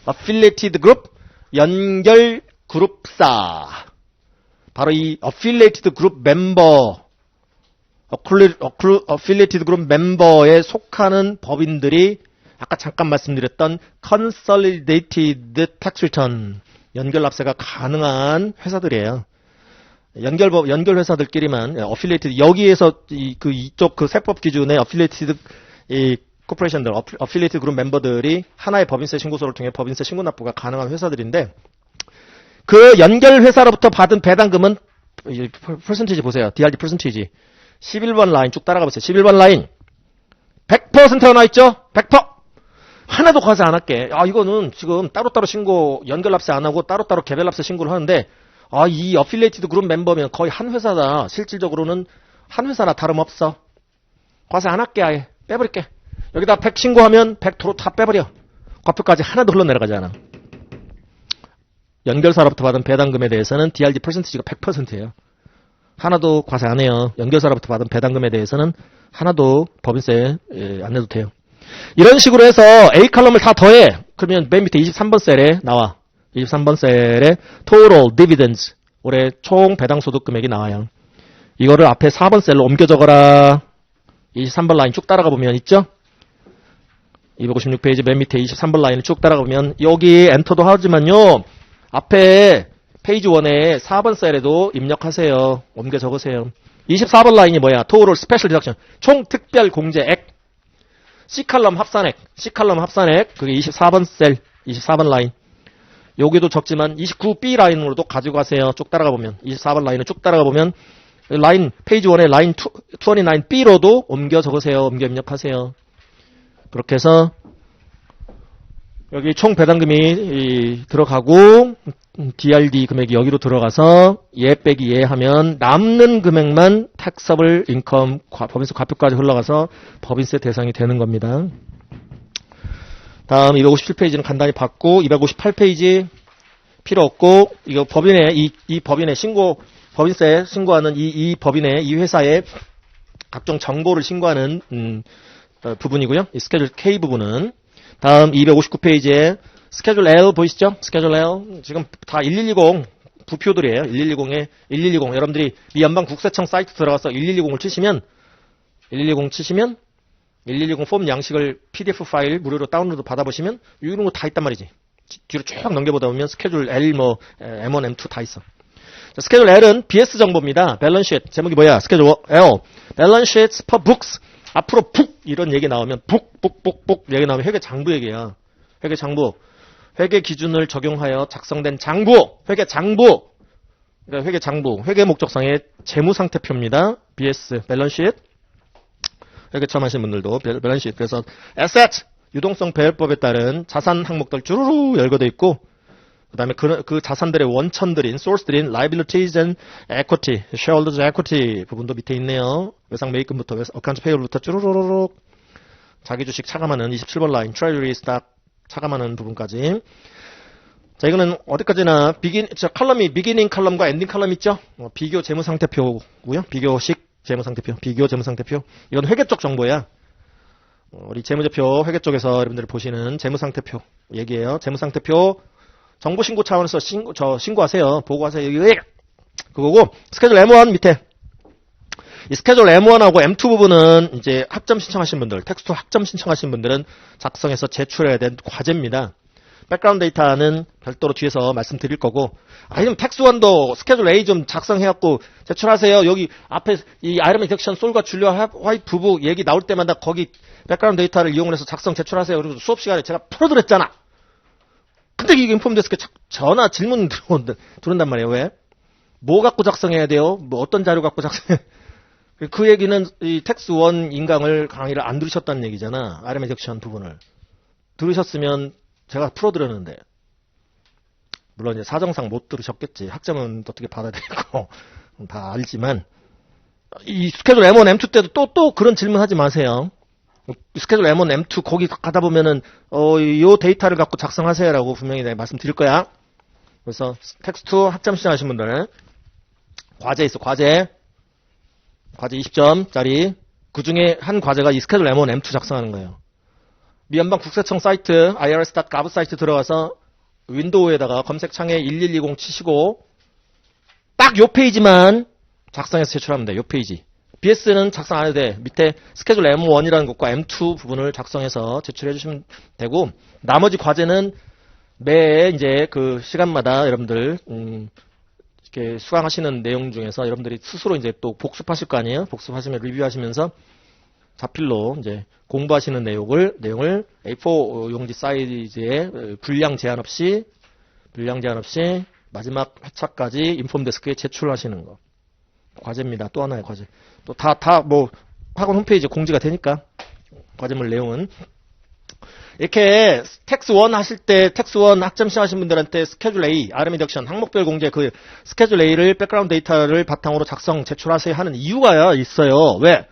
affiliated group? 연결 그룹사. 바로 이 affiliated group member, affiliated group member에 속하는 법인들이 아까 잠깐 말씀드렸던 consolidated tax return, 연결납세가 가능한 회사들이에요. 연결 회사들끼리만 affiliated, 여기에서 이쪽 세법 기준의 affiliated 코퍼레이션들, affiliated 그룹 멤버들이 하나의 법인세 신고서를 통해 법인세 신고 납부가 가능한 회사들인데 그 연결 회사로부터 받은 배당금은 퍼센티지 보세요. DRD 퍼센티지. 11번 라인 쭉 따라가 보세요. 11번 라인 100%가 나와 있죠? 100%. 하나도 과세 안 할게. 이거는 지금 따로따로 신고, 연결납세 안 하고 따로따로 개별납세 신고를 하는데, 이 어필리에이티드 그룹 멤버면 거의 한 회사다. 실질적으로는 한 회사나 다름없어. 과세 안 할게, 아예. 빼버릴게. 여기다 100 신고하면 100% 다 빼버려. 과표까지 하나도 흘러내려가지 않아. 연결사로부터 받은 배당금에 대해서는 DRD 퍼센티지가 100%예요. 하나도 과세 안 해요. 연결사로부터 받은 배당금에 대해서는 하나도 법인세 안 내도 돼요. 이런 식으로 해서 A 칼럼을 다 더해. 그러면 맨 밑에 23번 셀에 나와. 23번 셀에 total dividends, 올해 총 배당 소득 금액이 나와요. 이거를 앞에 4번 셀로 옮겨 적어라. 23번 라인 쭉 따라가 보면 있죠? 256페이지 맨 밑에 23번 라인을 쭉 따라가 보면 여기 엔터도 하지만요. 앞에 페이지 1에 4번 셀에도 입력하세요. 옮겨 적으세요. 24번 라인이 뭐야? total special deduction, 총 특별 공제액. C칼럼 합산액, C칼럼 합산액, 그게 24번 셀, 24번 라인. 여기도 적지만 29B 라인으로도 가지고 가세요. 쭉 따라가 보면 24번 라인을 쭉 따라가 보면 라인 페이지 1에 라인 29B로도 옮겨 적으세요. 옮겨 입력하세요. 그렇게 해서 여기 총 배당금이 들어가고 DRD 금액이 여기로 들어가서 얘 빼기 얘 하면 남는 금액만 taxable income, 법인세 과표까지 흘러가서 법인세 대상이 되는 겁니다. 다음 257페이지는 간단히 봤고 258페이지 필요 없고, 이거 법인의 이 법인의 신고, 법인세 신고하는 이 법인의 이 회사의 각종 정보를 신고하는 부분이고요. 이 스케줄 K 부분은 다음 259페이지에 스케줄 L 보이시죠? 스케줄 L 지금 다 1120 부표들이에요. 1120에 1120 여러분들이 미 연방국세청 사이트 들어가서 1120을 치시면 1120 폼 양식을 PDF 파일 무료로 다운로드 받아보시면 이런 거 다 있단 말이지. 뒤로 쭉 넘겨보다 보면 스케줄 L M1, M2 다 있어. 자, 스케줄 L은 BS 정보입니다. 밸런스 시트 제목이 뭐야? 스케줄 L 밸런스 시트 per books. 앞으로 북 이런 얘기 나오면 북 얘기 나오면 회계 장부 얘기야. 회계 장부. 회계 기준을 적용하여 작성된 장부. 회계 장부. 그러니까 회계 장부. 회계 목적상의 재무 상태표입니다. BS 밸런스 시트. 회계 처음 하신 분들도 밸런스 시트. 그래서 asset 유동성 배열법에 따른 자산 항목들 주르르 열거돼 있고, 그 다음에 그 자산들의 원천들인 source들인 liabilities and equity, shareholders equity 부분도 밑에 있네요. 외상 매입금부터 accounts payable부터 쭈루루룩 자기 주식 차감하는 27번 라인 treasury stock 차감하는 부분까지. 자, 이거는 어디까지나 컬럼이 beginning 컬럼과 ending 컬럼 있죠? 비교 재무 상태표고요. 비교식 재무 상태표, 비교 재무 상태표. 이건 회계 쪽 정보야. 우리 재무제표 회계 쪽에서 여러분들이 보시는 재무 상태표 얘기예요. 재무 상태표 정보 신고 차원에서 신고하세요. 보고하세요. 그거고 스케줄 M1 밑에 이 스케줄 M1하고 M2 부분은 이제 학점 신청하신 분들, 텍스트 학점 신청하신 분들은 작성해서 제출해야 되는 과제입니다. 백그라운드 데이터는 별도로 뒤에서 말씀드릴 거고, 아니면 텍스1도 스케줄 A 좀 작성해갖고 제출하세요. 여기 앞에 이 아이러메 섹션 솔과 줄리아 화이트 부부 얘기 나올 때마다 거기 백그라운드 데이터를 이용해서 작성 제출하세요. 그리고 수업 시간에 제가 풀어드렸잖아. 근데 이게 인폼데스크에 전화 질문 들어온단 말이에요. 왜? 뭐 갖고 작성해야 돼요? 뭐 어떤 자료 갖고 작성해? 그 얘기는 이 텍스1 인강을 강의를 안 들으셨다는 얘기잖아. 아이러메 섹션 부분을. 들으셨으면 제가 풀어드렸는데, 물론 이제 사정상 못 들으셨겠지. 학점은 어떻게 받아야 되고 다 알지만, 이 스케줄 M1, M2 때도 또 그런 질문 하지 마세요. 스케줄 M1, M2 거기 가다 보면은 요 데이터를 갖고 작성하세요라고 분명히 내가 말씀드릴 거야. 그래서 텍스트 학점 신청하신 분들 과제 있어. 과제 20점짜리 그 중에 한 과제가 이 스케줄 M1, M2 작성하는 거예요. 미연방 국세청 사이트 irs.gov 사이트 들어가서 윈도우에다가 검색창에 1120 치시고 딱 요 페이지만 작성해서 제출하면 돼. 요 페이지. BS는 작성 안 해도 돼. 밑에 스케줄 M1이라는 것과 M2 부분을 작성해서 제출해 주시면 되고, 나머지 과제는 매 이제 그 시간마다 여러분들 이렇게 수강하시는 내용 중에서 여러분들이 스스로 이제 또 복습하실 거 아니에요? 복습하시면 리뷰하시면서 자필로 이제 공부하시는 내용을 A4 용지 사이즈에 분량 제한 없이 마지막 회차까지 인폼데스크에 제출하시는 거. 과제입니다. 또 하나의 과제. 또 뭐 학원 홈페이지에 공지가 되니까 과제물 내용은. 이렇게 텍스 1 하실 때 텍스 1 학점 시험 하신 분들한테 스케줄 A, RM 리덕션, 항목별 공제 그 스케줄 A를 백그라운드 데이터를 바탕으로 작성, 제출하세요 하는 이유가 있어요. 왜?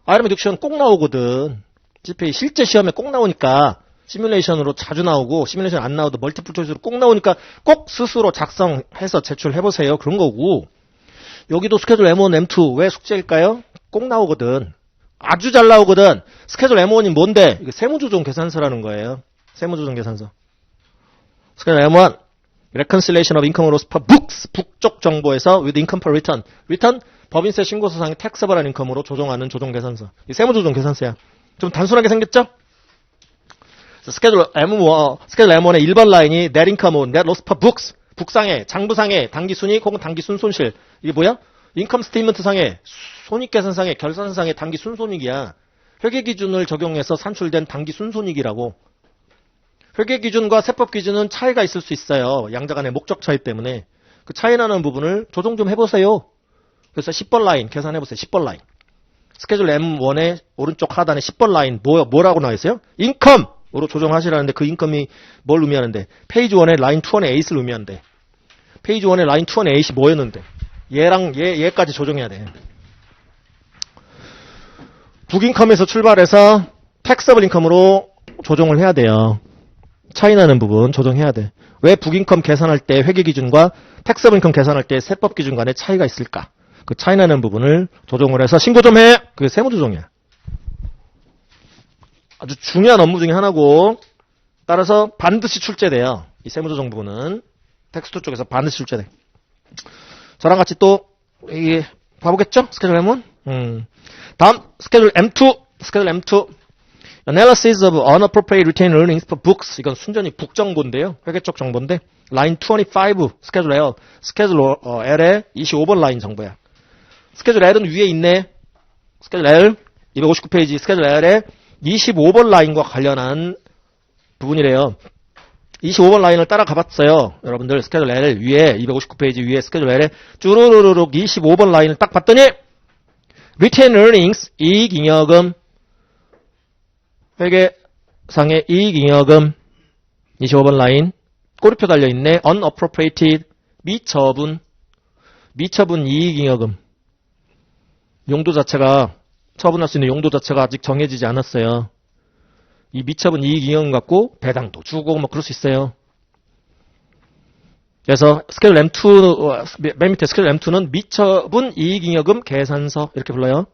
RM 리덕션 꼭 나오거든. GPA 실제 시험에 꼭 나오니까 시뮬레이션으로 자주 나오고 시뮬레이션 안 나와도 멀티플 초이스로 꼭 나오니까 꼭 스스로 작성해서 제출해보세요. 그런 거고 여기도 스케줄 M1, M2 왜 숙제일까요? 꼭 나오거든. 아주 잘 나오거든. 스케줄 M1이 뭔데? 이거 세무조정 계산서라는 거예요. 세무조정 계산서. 스케줄 M1 Reconciliation of Income Loss per Books 북쪽 정보에서 with income per return. return 법인세 신고서상의 taxable income으로 조정하는 조정 계산서. 이 세무조정 계산서야. 좀 단순하게 생겼죠? 스케줄 M1의 1번 라인이 net income, net loss per books. 북상의, 장부상의 당기순이익 혹은 당기순손실. 이게 뭐야? 인컴 스테이트먼트 상의, 손익계산상의, 결산상의 당기순손익이야. 회계기준을 적용해서 산출된 당기순손익이라고. 회계기준과 세법기준은 차이가 있을 수 있어요. 양자 간의 목적 차이 때문에. 그 차이 나는 부분을 조정 좀 해보세요. 그래서 10번 라인 계산해보세요. 10번 라인. 스케줄 M1의 오른쪽 하단에 10번 라인 뭐라고 나와 있어요? 인컴으로 조정하시라는데 그 인컴이 뭘 의미하는데? 페이지 1의 라인 2원의 8을 의미하는데 페이지 1의 라인 2원의 8이 뭐였는데? 얘랑 얘까지 조정해야 돼. 북인컴에서 출발해서 택서블 인컴으로 조정을 해야 돼요. 차이 나는 부분 조정해야 돼. 왜 북인컴 계산할 때 회계기준과 택서블 인컴 계산할 때 세법기준 간의 차이가 있을까? 그 차이 나는 부분을 조정을 해서 신고 좀 해! 그게 세무조정이야. 아주 중요한 업무 중에 하나고 따라서 반드시 출제돼요. 이 세무조정 부분은 텍스트 쪽에서 반드시 출제돼. 저랑 같이 또 봐보겠죠? 스케줄 M1. 다음 스케줄 M2. 스케줄 M2. Analysis of unappropriated retained earnings per books. 이건 순전히 북 정보인데요. 회계 쪽 정보인데 라인 25 스케줄 L. 스케줄 L의 25번 라인 정보야. 스케줄 L은 위에 있네. 스케줄 L 259페이지 스케줄 L의 25번 라인과 관련한 부분이래요. 25번 라인을 따라가 봤어요. 여러분들 스케줄 L 위에 259페이지 위에 스케줄 L에 쭈루루룩 25번 라인을 딱 봤더니 Retained Earnings 이익잉여금 회계상의 이익잉여금 25번 라인 꼬리표 달려있네. Unappropriated 미처분 이익잉여금 용도 자체가 처분할 수 있는 용도 자체가 아직 정해지지 않았어요. 이 미처분 이익잉여금 갖고 배당도 주고 뭐 그럴 수 있어요. 그래서 스케줄 M2 맨 밑에 스케줄 M2는 미처분 이익잉여금 계산서 이렇게 불러요.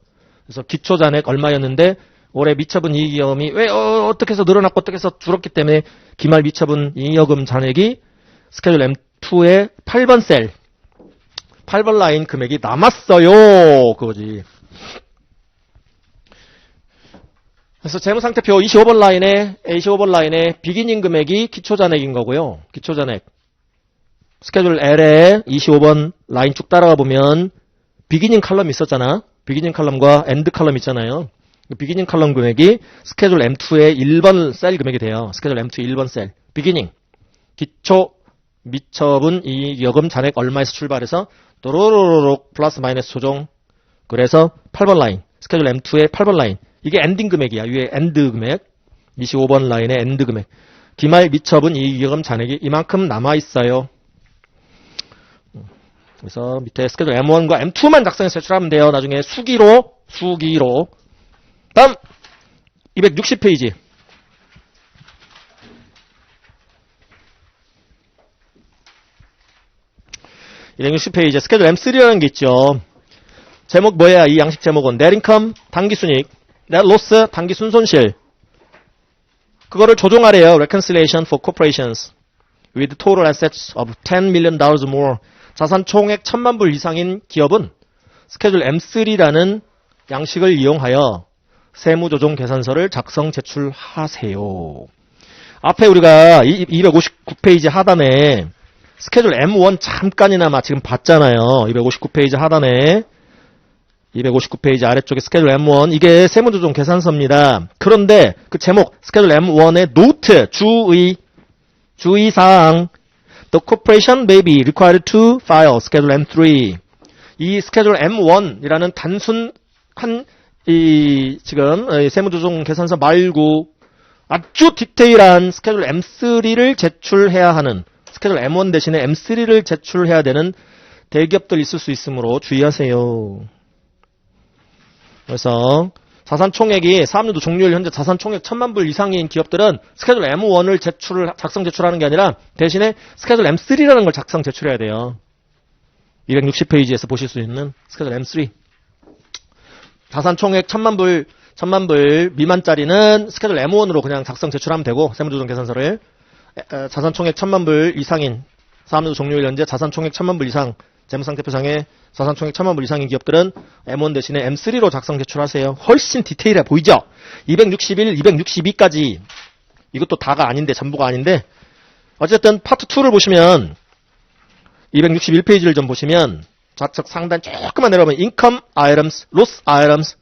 그래서 기초잔액 얼마였는데 올해 미처분 이익잉여금이 왜 어떻게 해서 늘어났고 어떻게 해서 줄었기 때문에 기말 미처분 이익잉여금 잔액이 스케줄 M2의 8번 셀 8번 라인 금액이 남았어요. 그거지. 그래서 재무상태표 25번 라인에 비기닝 금액이 기초잔액인 거고요. 기초잔액. 스케줄 L에 25번 라인 쭉 따라가 보면 비기닝 칼럼 있었잖아. 비기닝 칼럼과 엔드 칼럼 있잖아요. 비기닝 칼럼 금액이 스케줄 M2의 1번 셀 금액이 돼요. 스케줄 M2 1번 셀. 비기닝. 기초 미처분 이익여금 잔액 얼마에서 출발해서 도로로록 플러스 마이너스 조정. 그래서 8번 라인. 스케줄 M2의 8번 라인. 이게 엔딩 금액이야. 위에 엔드 금액. 25번 라인의 엔드 금액. 기말 미처분 이익여금 잔액이 이만큼 남아있어요. 그래서 밑에 스케줄 M1과 M2만 작성해서 제출하면 돼요. 나중에 수기로. 다음 260페이지. 260페이지 스케줄 M3라는 게 있죠. 제목 뭐야? 이 양식 제목은 net income 당기순이익, net loss 당기순손실. 그거를 조정하래요. Reconciliation for corporations with total assets of $10 million more. 자산 총액 1000만 불 이상인 기업은 스케줄 M3라는 양식을 이용하여 세무조정 계산서를 작성 제출하세요. 앞에 우리가 259페이지 하단에 스케줄 M1 잠깐이나마 지금 봤잖아요. 259페이지 하단에 259페이지 아래쪽에 스케줄 M1 이게 세무조정 계산서입니다. 그런데 그 제목 스케줄 M1의 노트 주의사항 The corporation may be required to file schedule M3 이 스케줄 M1이라는 단순한 이 지금 세무조정 계산서 말고 아주 디테일한 스케줄 M3를 제출해야 하는, 스케줄 M1 대신에 M3를 제출해야 되는 대기업들 있을 수 있으므로 주의하세요. 그래서 자산 총액이 사업연도 종료일 현재 자산 총액 1000만 불 이상인 기업들은 스케줄 M1을 작성 제출하는 게 아니라 대신에 스케줄 M3라는 걸 작성 제출해야 돼요. 260페이지에서 보실 수 있는 스케줄 M3. 자산 총액 1000만 불 미만짜리는 스케줄 M1으로 그냥 작성 제출하면 되고, 세무조정 계산서를. 자산 총액 1000만 불 이상인, 사업연도 종료일 현재 자산 총액 1000만 불 이상, 재무상태표상에 자산 총액 1000만 불 이상인 기업들은 M1 대신에 M3로 작성 제출하세요. 훨씬 디테일해 보이죠? 261, 262까지. 이것도 다가 아닌데, 전부가 아닌데, 어쨌든 파트 2를 보시면 261페이지를 좀 보시면 좌측 상단 조금만 내려오면 income items, loss items,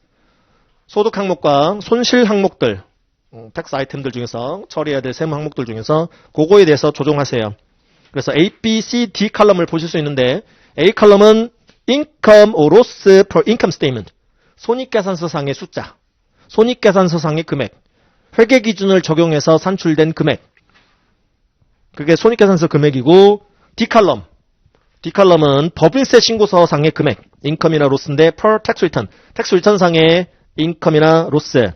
소득 항목과 손실 항목들, 텍스 아이템들 중에서 처리해야 될 세무 항목들 중에서 그거에 대해서 조정하세요. 그래서 A, B, C, D 칼럼을 보실 수 있는데, A 칼럼은 income or loss per income statement, 손익계산서상의 숫자, 손익계산서상의 금액, 회계 기준을 적용해서 산출된 금액, 그게 손익계산서 금액이고, D 칼럼은 법인세 신고서상의 금액, 인컴이나 로스인데 per tax return, 텍스 리턴상의 인컴이나 로스.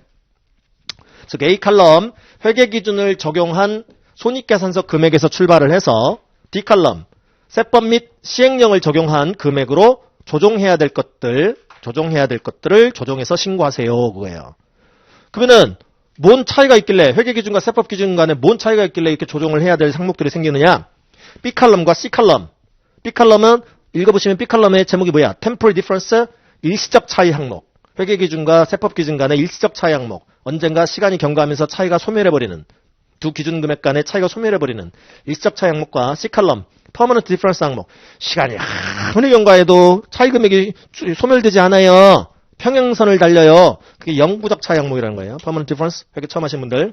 즉 A 칼럼 회계 기준을 적용한 손익계산서 금액에서 출발을 해서 D 칼럼 세법 및 시행령을 적용한 금액으로 조정해야 될 것들을 조정해서 신고하세요. 그거예요. 그러면은 뭔 차이가 있길래, 회계 기준과 세법 기준 간에 뭔 차이가 있길래 이렇게 조정을 해야 될 항목들이 생기느냐? B 칼럼과 C 칼럼. B 칼럼은 읽어보시면 B 칼럼의 제목이 뭐야? Temporary Difference, 일시적 차이 항목. 회계 기준과 세법 기준 간의 일시적 차이 항목. 언젠가 시간이 경과하면서 차이가 소멸해버리는, 두 기준 금액 간의 차이가 소멸해버리는 일시적 차이 항목과 C 칼럼, Permanent Difference 항목. 시간이 아무리 경과해도 차이 금액이 소멸되지 않아요. 평행선을 달려요. 그게 영구적 차이 항목이라는 거예요. Permanent Difference. 회계 처음 하신 분들.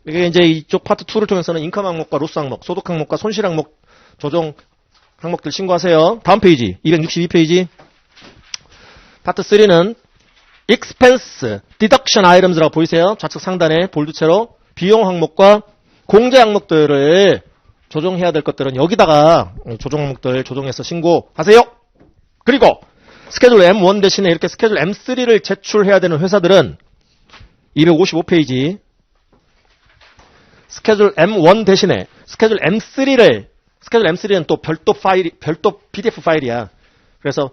이게 이제 이쪽 파트 2를 통해서는 인컴 항목과 로스 항목, 소득 항목과 손실 항목 조정 항목들 신고하세요. 다음 페이지 262페이지. 파트 3는 expense deduction items라고 보이세요? 좌측 상단에 볼드체로 비용 항목과 공제 항목들을 조정해야 될 것들은 여기다가 조정 항목들 조정해서 신고하세요. 그리고 스케줄 M1 대신에 이렇게 스케줄 M3를 제출해야 되는 회사들은 255페이지 스케줄 M1 대신에 스케줄 M3는 또 별도 PDF 파일이야. 그래서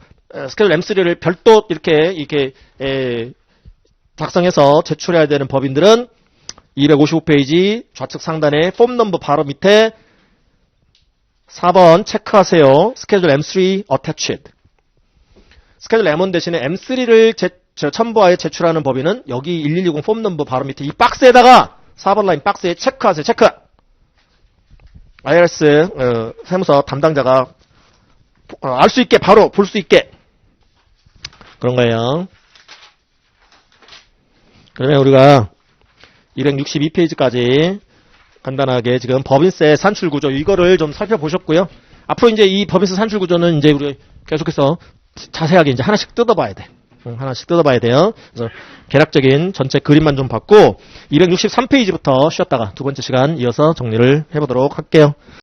스케줄 M3를 별도 이렇게 작성해서 제출해야 되는 법인들은 255페이지 좌측 상단에 폼 넘버 바로 밑에 4번 체크하세요. 스케줄 M3 attached. 스케줄 M1 대신에 M3를 첨부하여 제출하는 법인은 여기 1120 폼 넘버 바로 밑에 이 박스에다가 4번 라인 박스에 체크하세요. 체크. IRS 세무서 담당자가 알 수 있게 바로 볼 수 있게 그런 거예요. 그러면 우리가 262페이지까지 간단하게 지금 법인세 산출 구조 이거를 좀 살펴보셨고요. 앞으로 이제 이 법인세 산출 구조는 이제 우리 계속해서 자세하게 이제 하나씩 뜯어봐야 돼. 하나씩 뜯어봐야 돼요. 그래서 개략적인 전체 그림만 좀 봤고 263페이지부터 쉬었다가 두 번째 시간 이어서 정리를 해보도록 할게요.